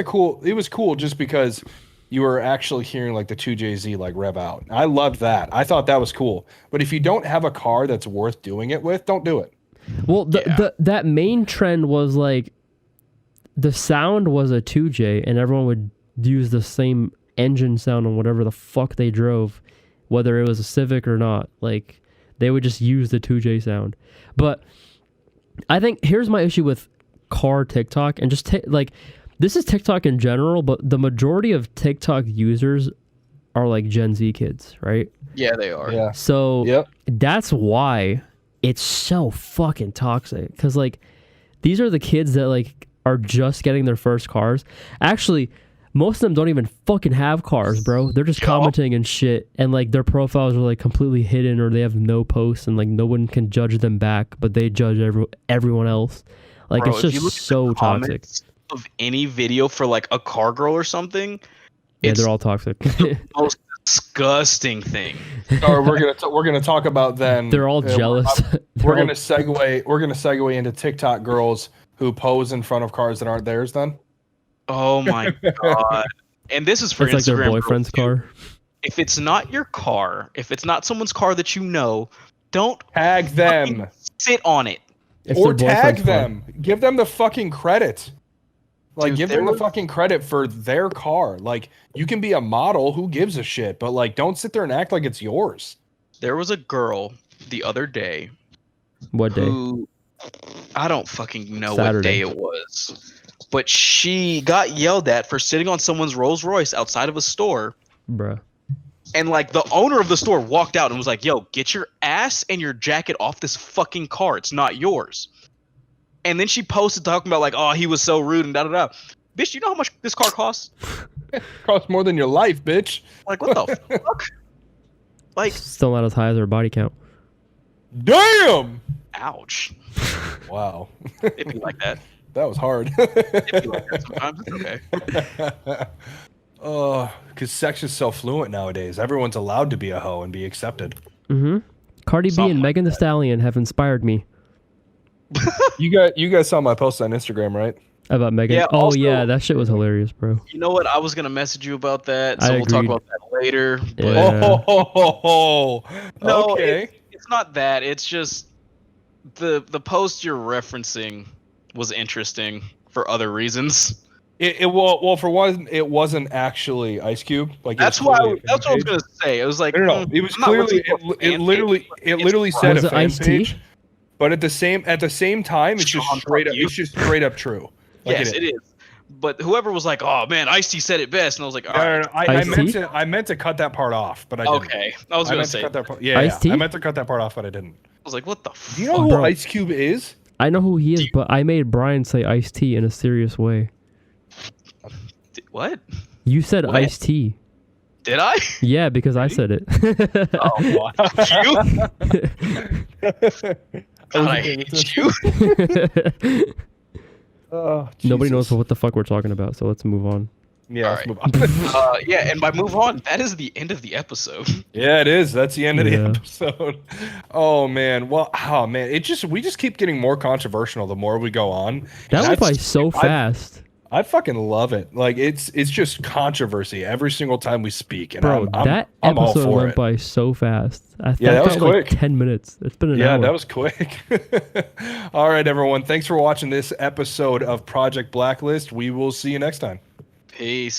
S3: cool just because you were actually hearing like the 2JZ like rev out. I loved that. I thought that was cool. But if you don't have a car that's worth doing it with, don't do it.
S2: Well, that main trend was like the sound was a 2J, and everyone would use the same engine sound on whatever the fuck they drove, whether it was a Civic or not. Like they would just use the 2J sound. But I think here's my issue with car TikTok, and just like this is TikTok in general, but the majority of TikTok users are like Gen Z kids, right?
S1: Yeah, they are.
S3: Yeah.
S2: So that's why it's so fucking toxic. Because like these are the kids that like are just getting their first cars. Actually, most of them don't even fucking have cars, bro. They're just commenting and shit, and like their profiles are like completely hidden, or they have no posts, and like no one can judge them back, but they judge everyone else. Like
S1: Bro,
S2: it's
S1: if you look
S2: just
S1: at
S2: so
S1: the
S2: toxic.
S1: comments of any video for like a car girl or something,
S2: Yeah,
S1: it's
S2: they're all toxic.
S1: the most disgusting thing.
S3: Or we're gonna talk about then.
S2: They're all jealous.
S3: We're gonna segue into TikTok girls who pose in front of cars that aren't theirs. Then.
S1: Oh my god! And this is for
S2: It's like
S1: Instagram
S2: their boyfriend's
S1: girls, too.
S2: car.
S1: If it's not your car, if it's not someone's car that you know, don't
S3: Tag them.
S1: sit on it.
S2: It's
S3: Or
S2: their
S3: tag
S2: boyfriend's car.
S3: them. Give them the fucking credit. Like,
S1: Dude,
S3: give them the fucking credit for their car. Like, you can be a model. Who gives a shit? But, like, don't sit there and act like it's yours.
S1: There was a girl the other day
S2: What day?
S1: who I don't fucking know what
S2: Saturday.
S1: day it was, but she got yelled at for sitting on someone's Rolls Royce outside of a store.
S2: Bruh.
S1: And like the owner of the store walked out and was like, "Yo, get your ass and your jacket off this fucking car. It's not yours." And then she posted talking about like, "Oh, he was so rude and da da da." Bitch, you know how much this car costs?
S3: It costs more than your life, bitch.
S1: Like, what the fuck? Like,
S2: Still not as high as their body count.
S3: Damn!
S1: ouch.
S3: Wow.
S1: It'd be like that.
S3: That was hard.
S1: It'd be like that sometimes. It's okay.
S3: Oh, because sex is so fluent nowadays. Everyone's allowed to be a hoe and be accepted.
S2: Mm-hmm. Cardi B
S1: Something
S2: and
S1: like
S2: Megan Thee Stallion have inspired me.
S3: You guys saw my post on Instagram, right?
S2: About Megan.
S1: Yeah,
S2: Oh
S1: also-
S2: yeah, that shit was hilarious, bro.
S1: You know what? I was gonna message you about that,
S2: I
S1: so we'll talk
S2: agreed.
S1: about that later. But
S2: Yeah.
S3: Oh,
S1: no,
S3: okay.
S1: it's not that. It's just the post you're referencing was interesting for other reasons.
S3: Well, for one, it wasn't actually Ice Cube. Like
S1: That's
S3: it was
S1: why.
S3: clearly a fan
S1: That's what I was
S3: page.
S1: gonna say. It was like
S3: No. It was
S1: I'm not
S3: clearly
S1: looking for a
S3: it
S1: fan
S3: literally
S1: page,
S3: it
S1: it's
S3: literally
S1: fine.
S3: said
S2: Was
S3: a
S2: it
S3: fan
S2: Ice-T?
S3: page, but at the same time, it's just
S1: Sean,
S3: straight
S1: fuck
S3: up.
S1: you.
S3: It's just straight up true. Like
S1: Yes, it is. But whoever was like, "Oh man, Ice-T said it best," and I was like, "All right,
S3: No,
S2: Ice-T?
S3: I meant to cut that part off, but I didn't.
S1: okay." I was
S3: I
S1: gonna
S3: meant
S1: say,
S3: to cut
S1: I
S3: that part. Yeah,
S2: Ice-T?
S3: I meant to cut that part off, but I didn't.
S1: was like, "What the fuck?"
S3: Do you know who
S2: Bro.
S3: Ice Cube is?
S2: I know who he is, but I made Brian say Ice-T in a serious way.
S1: What
S2: You said
S1: What?
S2: Ice-T.
S1: did I?
S2: Yeah, because I said it.
S1: Oh, you? God, I hate you.
S3: Oh,
S2: Nobody
S3: Jesus.
S2: knows what the fuck we're talking about, so let's move on.
S3: Yeah,
S1: All
S3: let's
S1: right.
S3: move on.
S1: Yeah, and by move on, that is the end of the episode.
S3: Yeah, it is. That's the end of the
S2: Yeah.
S3: episode. Oh man. Well, oh man. We just keep getting more controversial the more we go on.
S2: That
S3: And
S2: went by
S3: that's-
S2: so fast.
S3: I fucking love it. Like it's just controversy every single time we speak, and
S2: Bro, that
S3: I'm all
S2: episode
S3: for
S2: went
S3: it.
S2: by so fast.
S3: Yeah, that was
S2: felt like
S3: quick.
S2: 10 minutes. It's been an
S3: Yeah,
S2: hour.
S3: that was quick. All right, everyone. Thanks for watching this episode of Project Blacklist. We will see you next time.
S1: Peace.